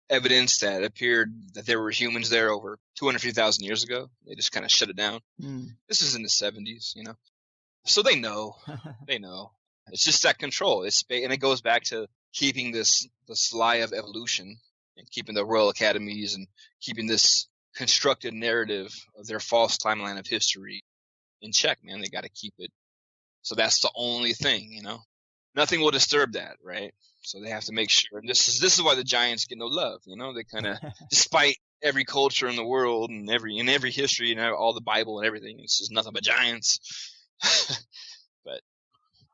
evidence that appeared that there were humans there over 250,000 years ago. They just kind of shut it down. This is in the 70s, So they know. They know. It's just that control. And it goes back to keeping this lie of evolution and keeping the Royal Academies and keeping this constructed narrative of their false timeline of history in check, man. They got to keep it. So that's the only thing, Nothing will disturb that, right? So they have to make sure. And this is why the Giants get no love, They kind of, despite every culture in the world and every history and all the Bible and everything, it's just nothing but giants. But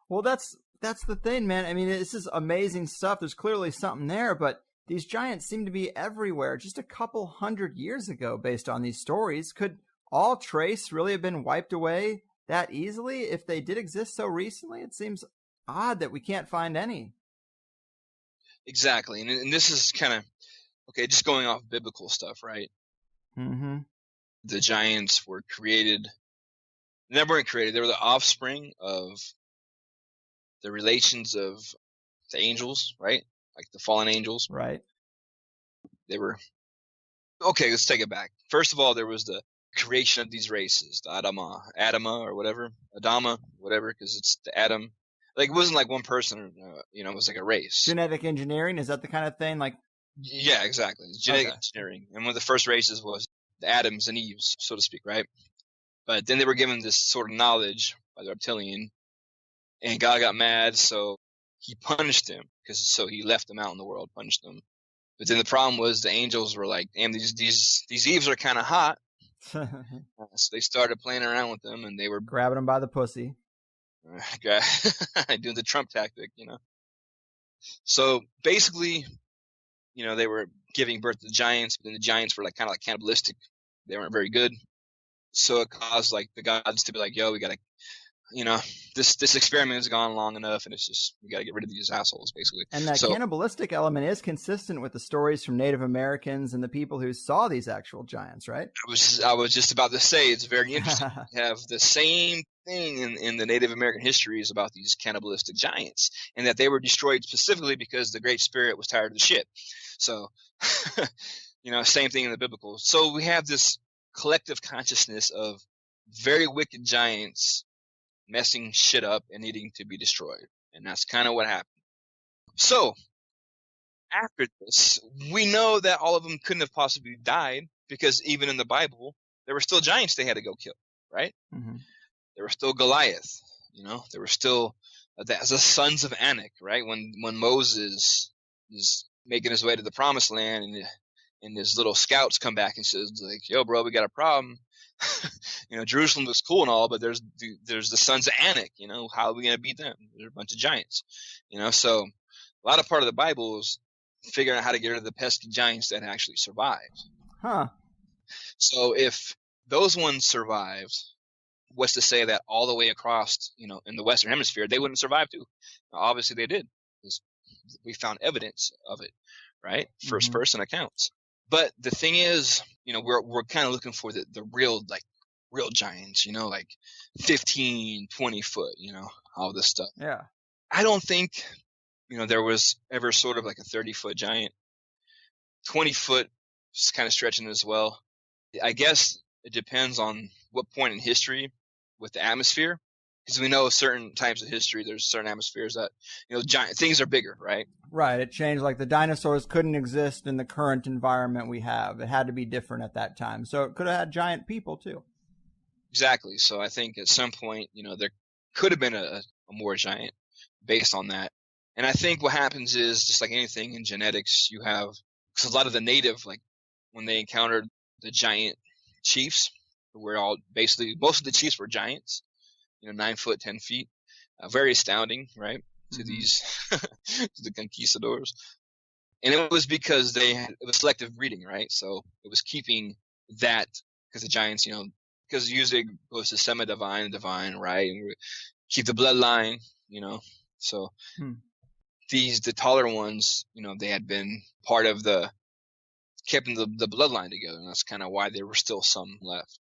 well, that's the thing, man. I mean, this is amazing stuff. There's clearly something there, but these giants seem to be everywhere. Just a couple hundred years ago, based on these stories, could all trace really have been wiped away that easily if they did exist so recently? It seems odd that we can't find any. Exactly. And this is kind of, okay, just going off biblical stuff, right? Mm-hmm. The giants were created. They weren't created. They were the offspring of the relations of the angels, right? Like the fallen angels. Right. They were, okay, let's take it back. First of all, there was the creation of these races, the Adama or whatever, Adama, whatever, because it's the Adam. Like, it wasn't like one person, it was like a race. Genetic engineering, is that the kind of thing? Like, yeah, exactly. Genetic engineering. And one of the first races was the Adams and Eves, so to speak, right? But then they were given this sort of knowledge by the Reptilian, and God got mad, so he punished them, so he left them out in the world, punished them. But then the problem was the angels were like, damn, these Eves are kind of hot. So they started playing around with them, and they were grabbing them by the pussy. Doing the Trump tactic, So basically, they were giving birth to the giants, but then the giants were like kind of like cannibalistic. They weren't very good. So it caused like the gods to be like, yo, we got to, this experiment has gone long enough, and it's just, we got to get rid of these assholes, basically. And that cannibalistic element is consistent with the stories from Native Americans and the people who saw these actual giants, right? I was just about to say, it's very interesting. You have the same thing in the Native American histories about these cannibalistic giants, and that they were destroyed specifically because the Great Spirit was tired of the shit. So, same thing in the biblical. So we have this collective consciousness of very wicked giants messing shit up and needing to be destroyed. And that's kind of what happened. So after this, we know that all of them couldn't have possibly died, because even in the Bible, there were still giants they had to go kill, right? Mm-hmm. There were still Goliath, there were still the sons of Anak, right? When Moses is making his way to the promised land and his little scouts come back and says, like, yo, bro, we got a problem. Jerusalem looks cool and all, but there's the sons of Anak. How are we going to beat them? They're a bunch of giants. So a lot of part of the Bible is figuring out how to get rid of the pesky giants that actually survived. Huh. So if those ones survived, what's to say that all the way across, in the Western Hemisphere, they wouldn't survive too? Obviously they did, because we found evidence of it, right? First person accounts. But the thing is, we're kind of looking for the real giants, like 15, 20 foot, all this stuff. Yeah. I don't think, there was ever sort of like a 30-foot giant. 20 foot is kind of stretching as well. I guess it depends on what point in history with the atmosphere, because we know certain types of history, there's certain atmospheres that, giant things are bigger, right? Right. It changed. Like the dinosaurs couldn't exist in the current environment we have. It had to be different at that time. So it could have had giant people too. Exactly. So I think at some point, there could have been a more giant based on that. And I think what happens is, just like anything in genetics, you have, because a lot of the native, like when they encountered the giant chiefs, were all basically, most of the chiefs were giants, 9 foot, 10 feet. Very astounding, right? To these, to the conquistadors. And it was because it was selective breeding, right? So it was keeping that, because the giants, because usually it goes to semi-divine, divine, right? And keep the bloodline, So the taller ones, they had been part of keeping the bloodline together. And that's kind of why there were still some left.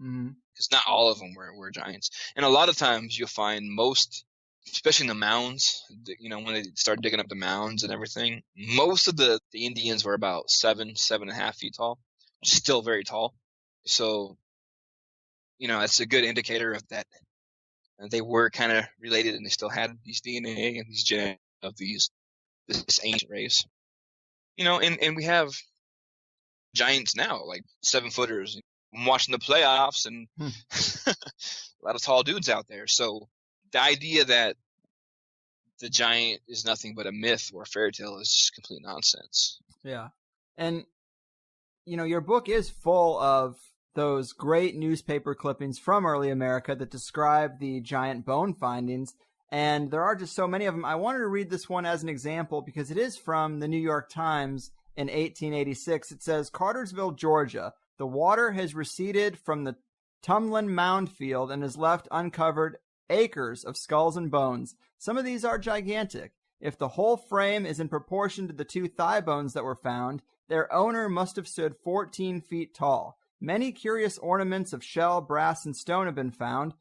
Because not all of them were giants. And a lot of times you'll find most, especially in the mounds, when they start digging up the mounds and everything, most of the Indians were about 7.5 feet tall, which is still very tall. So, it's a good indicator of that. They were kind of related, and they still had these DNA and these genetics of this ancient race. And we have giants now, like 7-footers. I'm watching the playoffs, and a lot of tall dudes out there. So the idea that the giant is nothing but a myth or a fairy tale is just complete nonsense. Yeah. And, your book is full of those great newspaper clippings from early America that describe the giant bone findings. And there are just so many of them. I wanted to read this one as an example because it is from the New York Times in 1886. It says, Cartersville, Georgia. The water has receded from the Tumlin Mound field and has left uncovered acres of skulls and bones. Some of these are gigantic. If the whole frame is in proportion to the 2 thigh bones that were found, their owner must have stood 14 feet tall. Many curious ornaments of shell, brass, and stone have been found.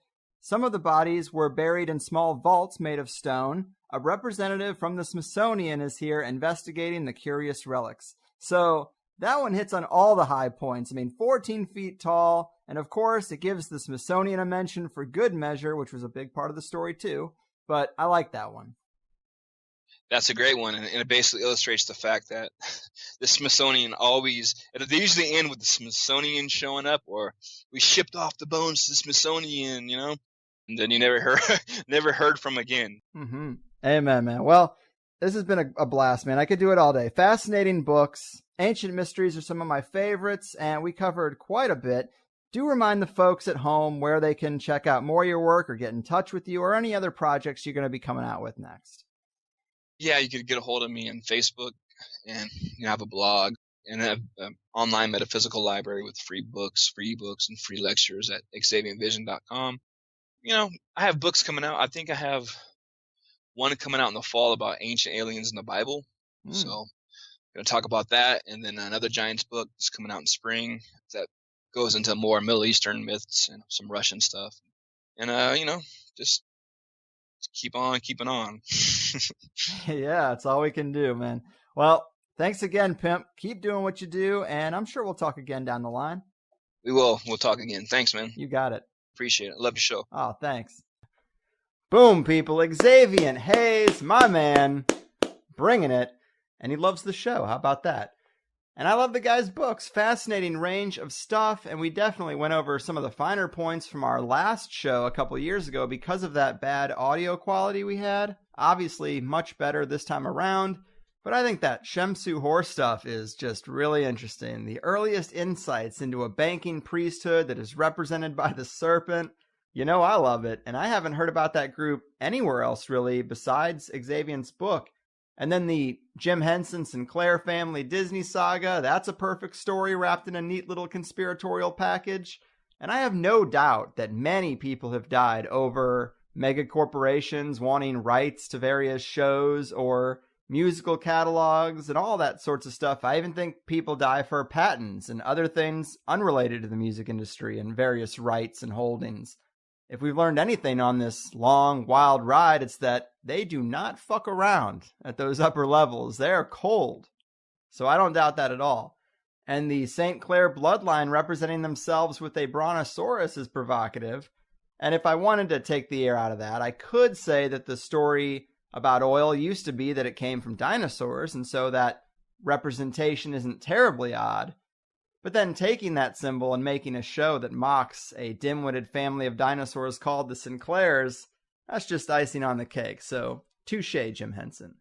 Some of the bodies were buried in small vaults made of stone. A representative from the Smithsonian is here investigating the curious relics. So that one hits on all the high points. 14 feet tall. And of course, it gives the Smithsonian a mention for good measure, which was a big part of the story too. But I like that one. That's a great one, and it basically illustrates the fact that the Smithsonian they usually end with the Smithsonian showing up, or we shipped off the bones to the Smithsonian, and then you never heard from again. Amen, man. Well, this has been a blast, man. I could do it all day. Fascinating books. Ancient Mysteries are some of my favorites, and we covered quite a bit. Do remind the folks at home where they can check out more of your work or get in touch with you or any other projects you're going to be coming out with next. Yeah, you could get a hold of me on Facebook, and I have a blog, and I have an online metaphysical library with free books, free ebooks, and free lectures at xaviantvision.com. I have books coming out. I think I have one coming out in the fall about ancient aliens in the Bible. So I'm going to talk about that, and then another Giants book is coming out in spring that goes into more Middle Eastern myths and some Russian stuff. And, just keep on keeping on. Yeah, that's all we can do, man. Well, thanks again, Pimp. Keep doing what you do, and I'm sure we'll talk again down the line. We will. We'll talk again. Thanks, man. You got it. Appreciate it. Love your show. Oh, thanks. Boom, people. Xaviant Haze, my man, bringing it. And he loves the show. How about that? And I love the guy's books. Fascinating range of stuff. And we definitely went over some of the finer points from our last show a couple years ago because of that bad audio quality we had. Obviously, much better this time around. But I think that Shemsu Hor stuff is just really interesting. The earliest insights into a banking priesthood that is represented by the serpent. You know, I love it. And I haven't heard about that group anywhere else, really, besides Xaviant's book. And then the Jim Henson Sinclair family Disney saga. That's a perfect story wrapped in a neat little conspiratorial package. And I have no doubt that many people have died over mega corporations wanting rights to various shows or musical catalogs and all that sorts of stuff. I even think people die for patents and other things unrelated to the music industry and various rights and holdings. If we've learned anything on this long, wild ride, it's that they do not fuck around at those upper levels. They're cold. So I don't doubt that at all. And the St. Clair bloodline representing themselves with a brontosaurus is provocative. And if I wanted to take the air out of that, I could say that the story about oil used to be that it came from dinosaurs, and so that representation isn't terribly odd. But then taking that symbol and making a show that mocks a dim-witted family of dinosaurs called the Sinclairs, that's just icing on the cake. So, touche, Jim Henson.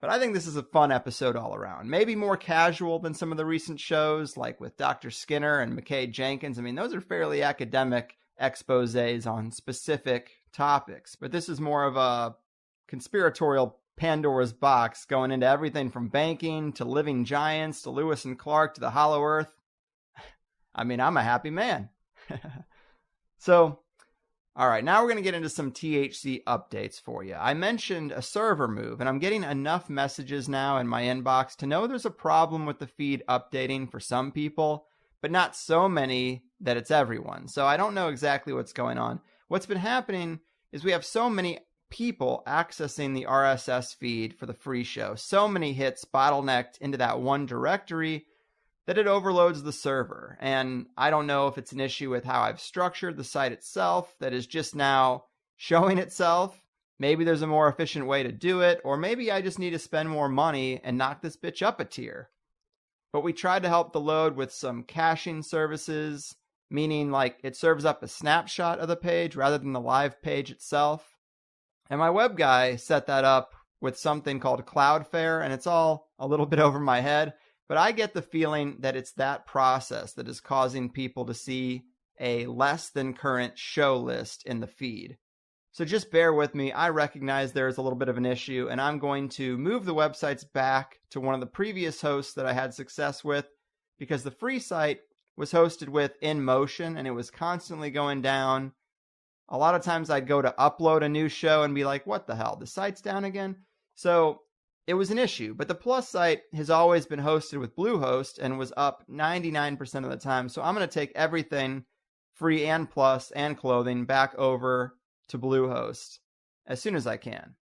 But I think this is a fun episode all around. Maybe more casual than some of the recent shows, like with Dr. Skinner and McKay Jenkins. I mean, those are fairly academic exposés on specific topics. But this is more of a conspiratorial Pandora's box going into everything from banking to living giants to Lewis and Clark to the Hollow Earth. I mean, I'm a happy man. So, all right, now we're going to get into some THC updates for you. I mentioned a server move, and I'm getting enough messages now in my inbox to know there's a problem with the feed updating for some people, but not so many that it's everyone. So I don't know exactly what's going on. What's been happening is we have so many people accessing the RSS feed for the free show. So many hits bottlenecked into that one directory that it overloads the server. And I don't know if it's an issue with how I've structured the site itself that is just now showing itself. Maybe there's a more efficient way to do it, or maybe I just need to spend more money and knock this bitch up a tier. But we tried to help the load with some caching services, meaning like it serves up a snapshot of the page rather than the live page itself. And my web guy set that up with something called Cloudflare, and it's all a little bit over my head, but I get the feeling that it's that process that is causing people to see a less than current show list in the feed. So just bear with me. I recognize there is a little bit of an issue, and I'm going to move the websites back to one of the previous hosts that I had success with, because the free site was hosted with InMotion, and it was constantly going down. A lot of times I'd go to upload a new show and be like, what the hell, the site's down again? So it was an issue, but the Plus site has always been hosted with Bluehost and was up 99% of the time. So I'm going to take everything free and Plus and clothing back over to Bluehost as soon as I can.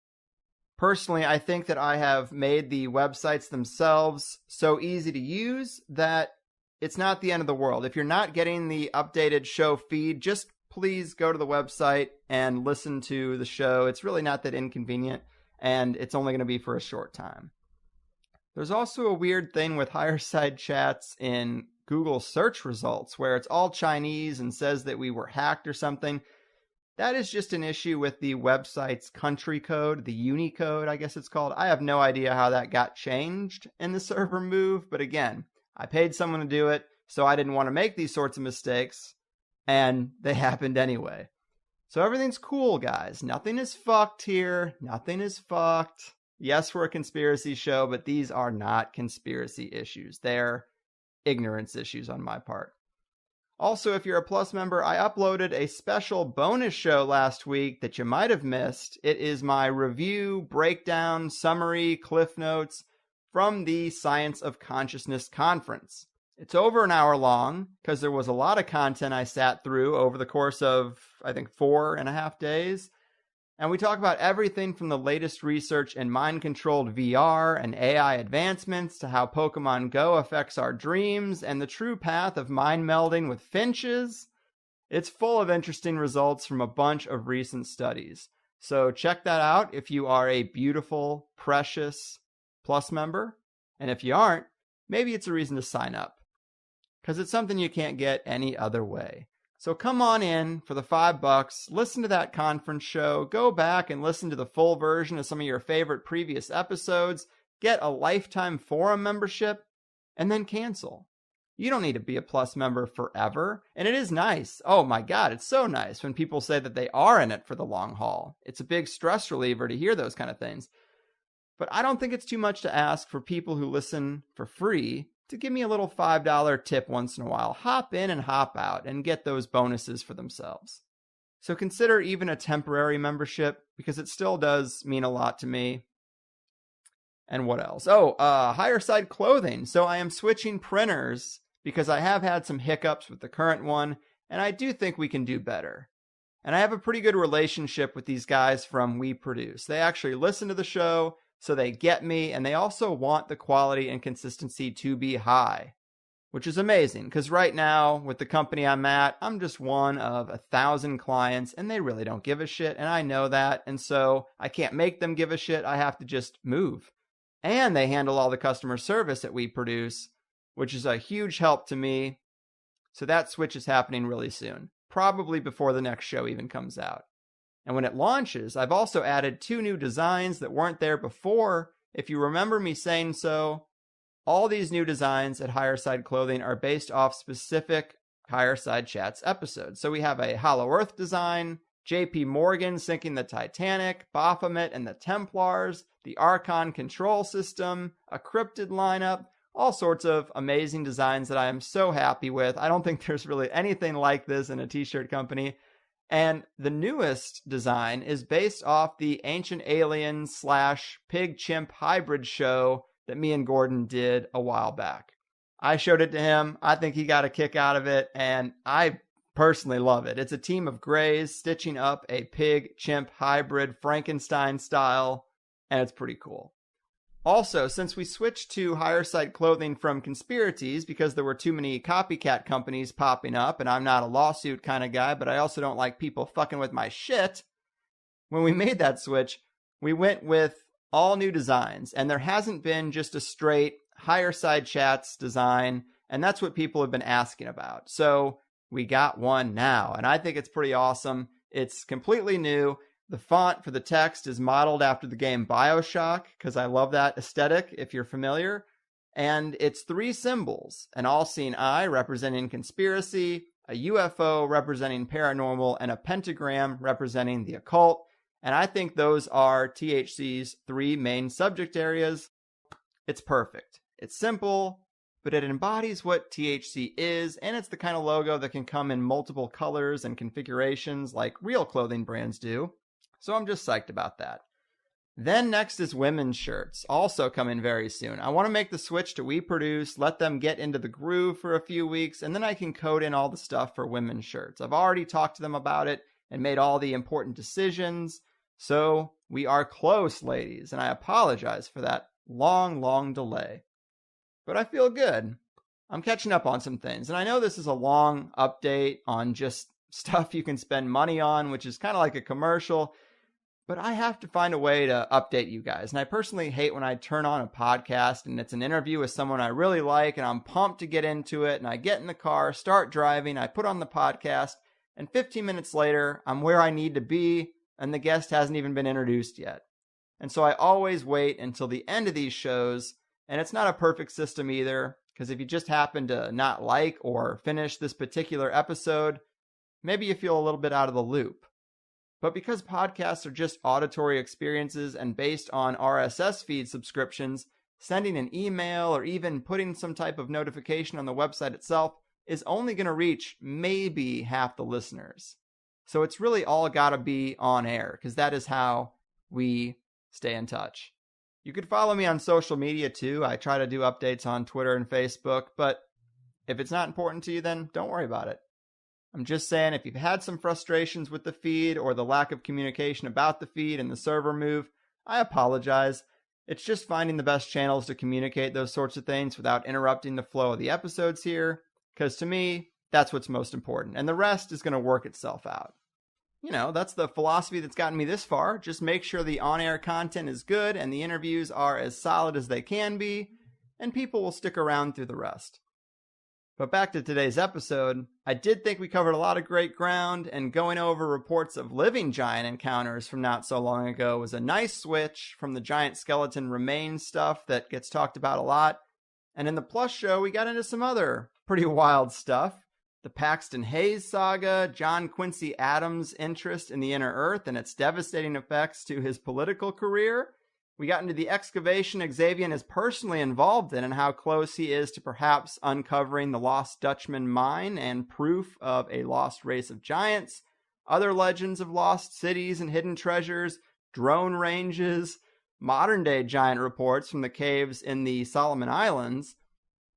Personally, I think that I have made the websites themselves so easy to use that it's not the end of the world. If you're not getting the updated show feed, just please go to the website and listen to the show. It's really not that inconvenient, and it's only going to be for a short time. There's also a weird thing with Higherside Chats in Google search results where it's all Chinese and says that we were hacked or something. That is just an issue with the website's country code, the Unicode, I guess it's called. I have no idea how that got changed in the server move, but again, I paid someone to do it, so I didn't want to make these sorts of mistakes. And they happened anyway. So everything's cool, guys. Nothing is fucked here. Nothing is fucked. Yes, we're a conspiracy show, but these are not conspiracy issues. They're ignorance issues on my part. Also, if you're a Plus member, I uploaded a special bonus show last week that you might have missed. It is my review, breakdown, summary, cliff notes from the Science of Consciousness conference. It's over an hour long because there was a lot of content I sat through over the course of, I think, 4.5 days. And we talk about everything from the latest research in mind-controlled VR and AI advancements to how Pokemon Go affects our dreams and the true path of mind melding with finches. It's full of interesting results from a bunch of recent studies. So check that out if you are a beautiful, precious Plus member. And if you aren't, maybe it's a reason to sign up, because it's something you can't get any other way. So come on in for the $5, listen to that conference show, go back and listen to the full version of some of your favorite previous episodes, get a lifetime forum membership, and then cancel. You don't need to be a Plus member forever. And it is nice. Oh my God, it's so nice when people say that they are in it for the long haul. It's a big stress reliever to hear those kind of things. But I don't think it's too much to ask for people who listen for free to give me a little $5 tip once in a while. Hop in and hop out and get those bonuses for themselves. So consider even a temporary membership, because it still does mean a lot to me. And what else? Higherside clothing. So I am switching printers because I have had some hiccups with the current one, and I do think we can do better. And I have a pretty good relationship with these guys from We Produce. They actually listen to the show, so they get me, and they also want the quality and consistency to be high, which is amazing, because right now, with the company I'm at, I'm just one of 1,000 clients, and they really don't give a shit, and I know that, and so I can't make them give a shit. I have to just move. And they handle all the customer service that We Produce, which is a huge help to me. So that switch is happening really soon, probably before the next show even comes out. And when it launches, I've also added 2 new designs that weren't there before. If you remember me saying so, all these new designs at Higherside Clothing are based off specific Higherside Chats episodes. So we have a Hollow Earth design, J.P. Morgan sinking the Titanic, Baphomet and the Templars, the Archon control system, a cryptid lineup, all sorts of amazing designs that I am so happy with. I don't think there's really anything like this in a t-shirt company. And the newest design is based off the Ancient Aliens / Pig Chimp hybrid show that me and Gordon did a while back. I showed it to him. I think he got a kick out of it, and I personally love it. It's a team of Greys stitching up a pig chimp hybrid Frankenstein style, and it's pretty cool. Also, since we switched to Higherside Clothing from Conspiracies because there were too many copycat companies popping up, and I'm not a lawsuit kind of guy, but I also don't like people fucking with my shit, when we made that switch, we went with all new designs, and there hasn't been just a straight Higherside Chats design, and that's what people have been asking about. So we got one now, and I think it's pretty awesome. It's completely new. The font for the text is modeled after the game BioShock, because I love that aesthetic, if you're familiar. And it's 3 symbols, an all-seeing eye representing conspiracy, a UFO representing paranormal, and a pentagram representing the occult. And I think those are THC's 3 main subject areas. It's perfect. It's simple, but it embodies what THC is, and it's the kind of logo that can come in multiple colors and configurations like real clothing brands do. So I'm just psyched about that. Then next is women's shirts, also coming very soon. I want to make the switch to We Produce, let them get into the groove for a few weeks, and then I can code in all the stuff for women's shirts. I've already talked to them about it and made all the important decisions. So we are close, ladies, and I apologize for that long delay. But I feel good. I'm catching up on some things, and I know this is a long update on just stuff you can spend money on, which is kind of like a commercial. But I have to find a way to update you guys. And I personally hate when I turn on a podcast and it's an interview with someone I really like and I'm pumped to get into it. And I get in the car, start driving, I put on the podcast, and 15 minutes later, I'm where I need to be and the guest hasn't even been introduced yet. And so I always wait until the end of these shows. And it's not a perfect system either, because if you just happen to not like or finish this particular episode, maybe you feel a little bit out of the loop. But because podcasts are just auditory experiences and based on RSS feed subscriptions, sending an email or even putting some type of notification on the website itself is only going to reach maybe half the listeners. So it's really all got to be on air, because that is how we stay in touch. You could follow me on social media too. I try to do updates on Twitter and Facebook, but if it's not important to you, then don't worry about it. I'm just saying, if you've had some frustrations with the feed or the lack of communication about the feed and the server move, I apologize. It's just finding the best channels to communicate those sorts of things without interrupting the flow of the episodes here, because to me, that's what's most important, and the rest is going to work itself out. You know, that's the philosophy that's gotten me this far. Just make sure the on-air content is good and the interviews are as solid as they can be, and people will stick around through the rest. But back to today's episode, I did think we covered a lot of great ground, and going over reports of living giant encounters from not so long ago was a nice switch from the giant skeleton remains stuff that gets talked about a lot. And in the Plus show, we got into some other pretty wild stuff. The Xaviant Haze saga, John Quincy Adams' interest in the inner earth and its devastating effects to his political career. We got into the excavation Xaviant is personally involved in and how close he is to perhaps uncovering the Lost Dutchman mine and proof of a lost race of giants, other legends of lost cities and hidden treasures, drone ranges, modern-day giant reports from the caves in the Solomon Islands,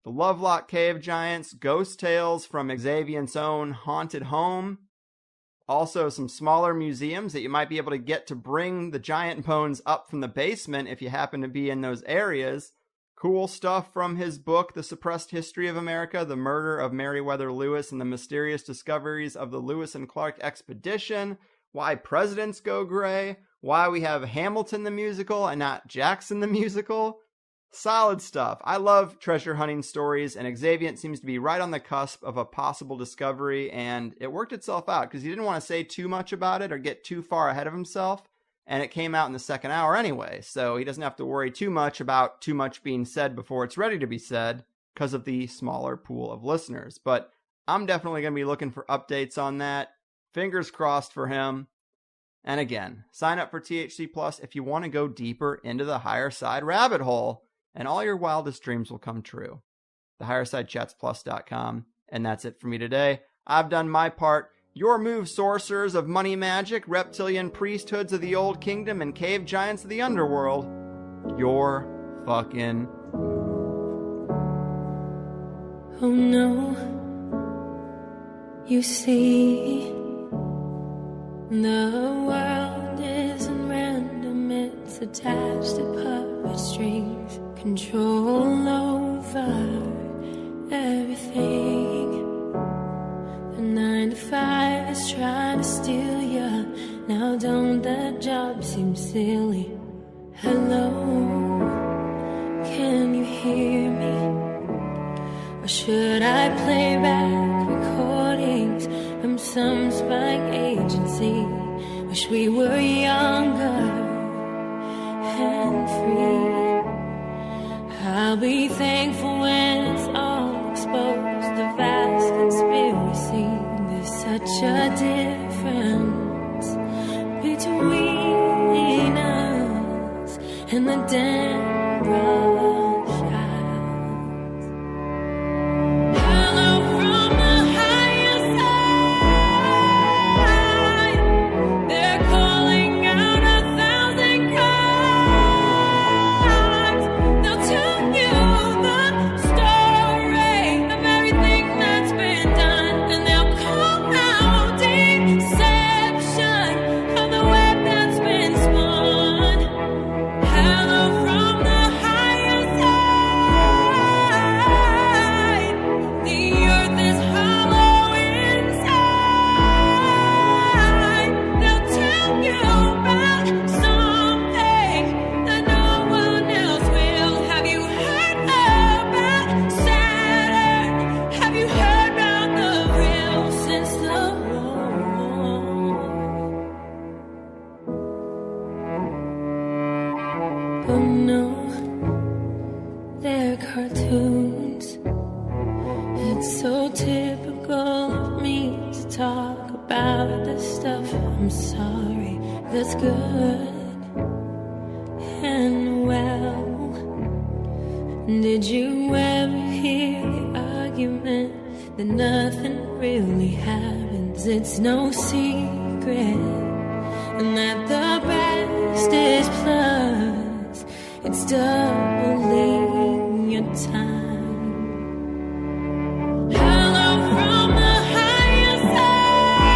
the Lovelock Cave giants, ghost tales from Xaviant's own haunted home, also some smaller museums that you might be able to get to bring the giant bones up from the basement if you happen to be in those areas. Cool stuff from his book, The Suppressed History of America, The Murder of Meriwether Lewis and the Mysterious Discoveries of the Lewis and Clark Expedition, Why Presidents Go Gray, Why We Have Hamilton the Musical and not Jackson the Musical. Solid stuff. I love treasure hunting stories, and Xaviant seems to be right on the cusp of a possible discovery, and it worked itself out because he didn't want to say too much about it or get too far ahead of himself, and it came out in the second hour anyway, so he doesn't have to worry too much about too much being said before it's ready to be said because of the smaller pool of listeners. But I'm definitely going to be looking for updates on that. Fingers crossed for him. And again, sign up for THC Plus if you want to go deeper into the higher side rabbit hole, and all your wildest dreams will come true. HighersideChatsPlus.com. And that's it for me today. I've done my part. Your move, sorcerers of money magic, reptilian priesthoods of the old kingdom, and cave giants of the underworld. Your fucking move. Oh no, you see, the world isn't random, it's attached to puppet strings. Control over everything. The 9 to 5 is trying to steal you. Now don't that job seem silly? Hello, can you hear me? Or should I play back recordings from some spying agency? Wish we were younger and free. I'll be thankful when it's all exposed, the vast conspiracy. There's such a difference between us and the damn rush hours. Hello from the higher side. They're calling out 1,000 crimes. They'll tell you the story of everything that's been done, and they'll call out deception of the web that's been spun. Hello from the higher side. The earth is hollow inside. They'll tell you about something that no one else will. Have you heard about Saturn? Have you heard about the real since the war? Oh no, they're cartoons. It's so typical of me to talk about this stuff. I'm sorry, that's good and well. Did you ever hear the argument that nothing really happens? It's no secret, and that the best is plus. It's doubling your time.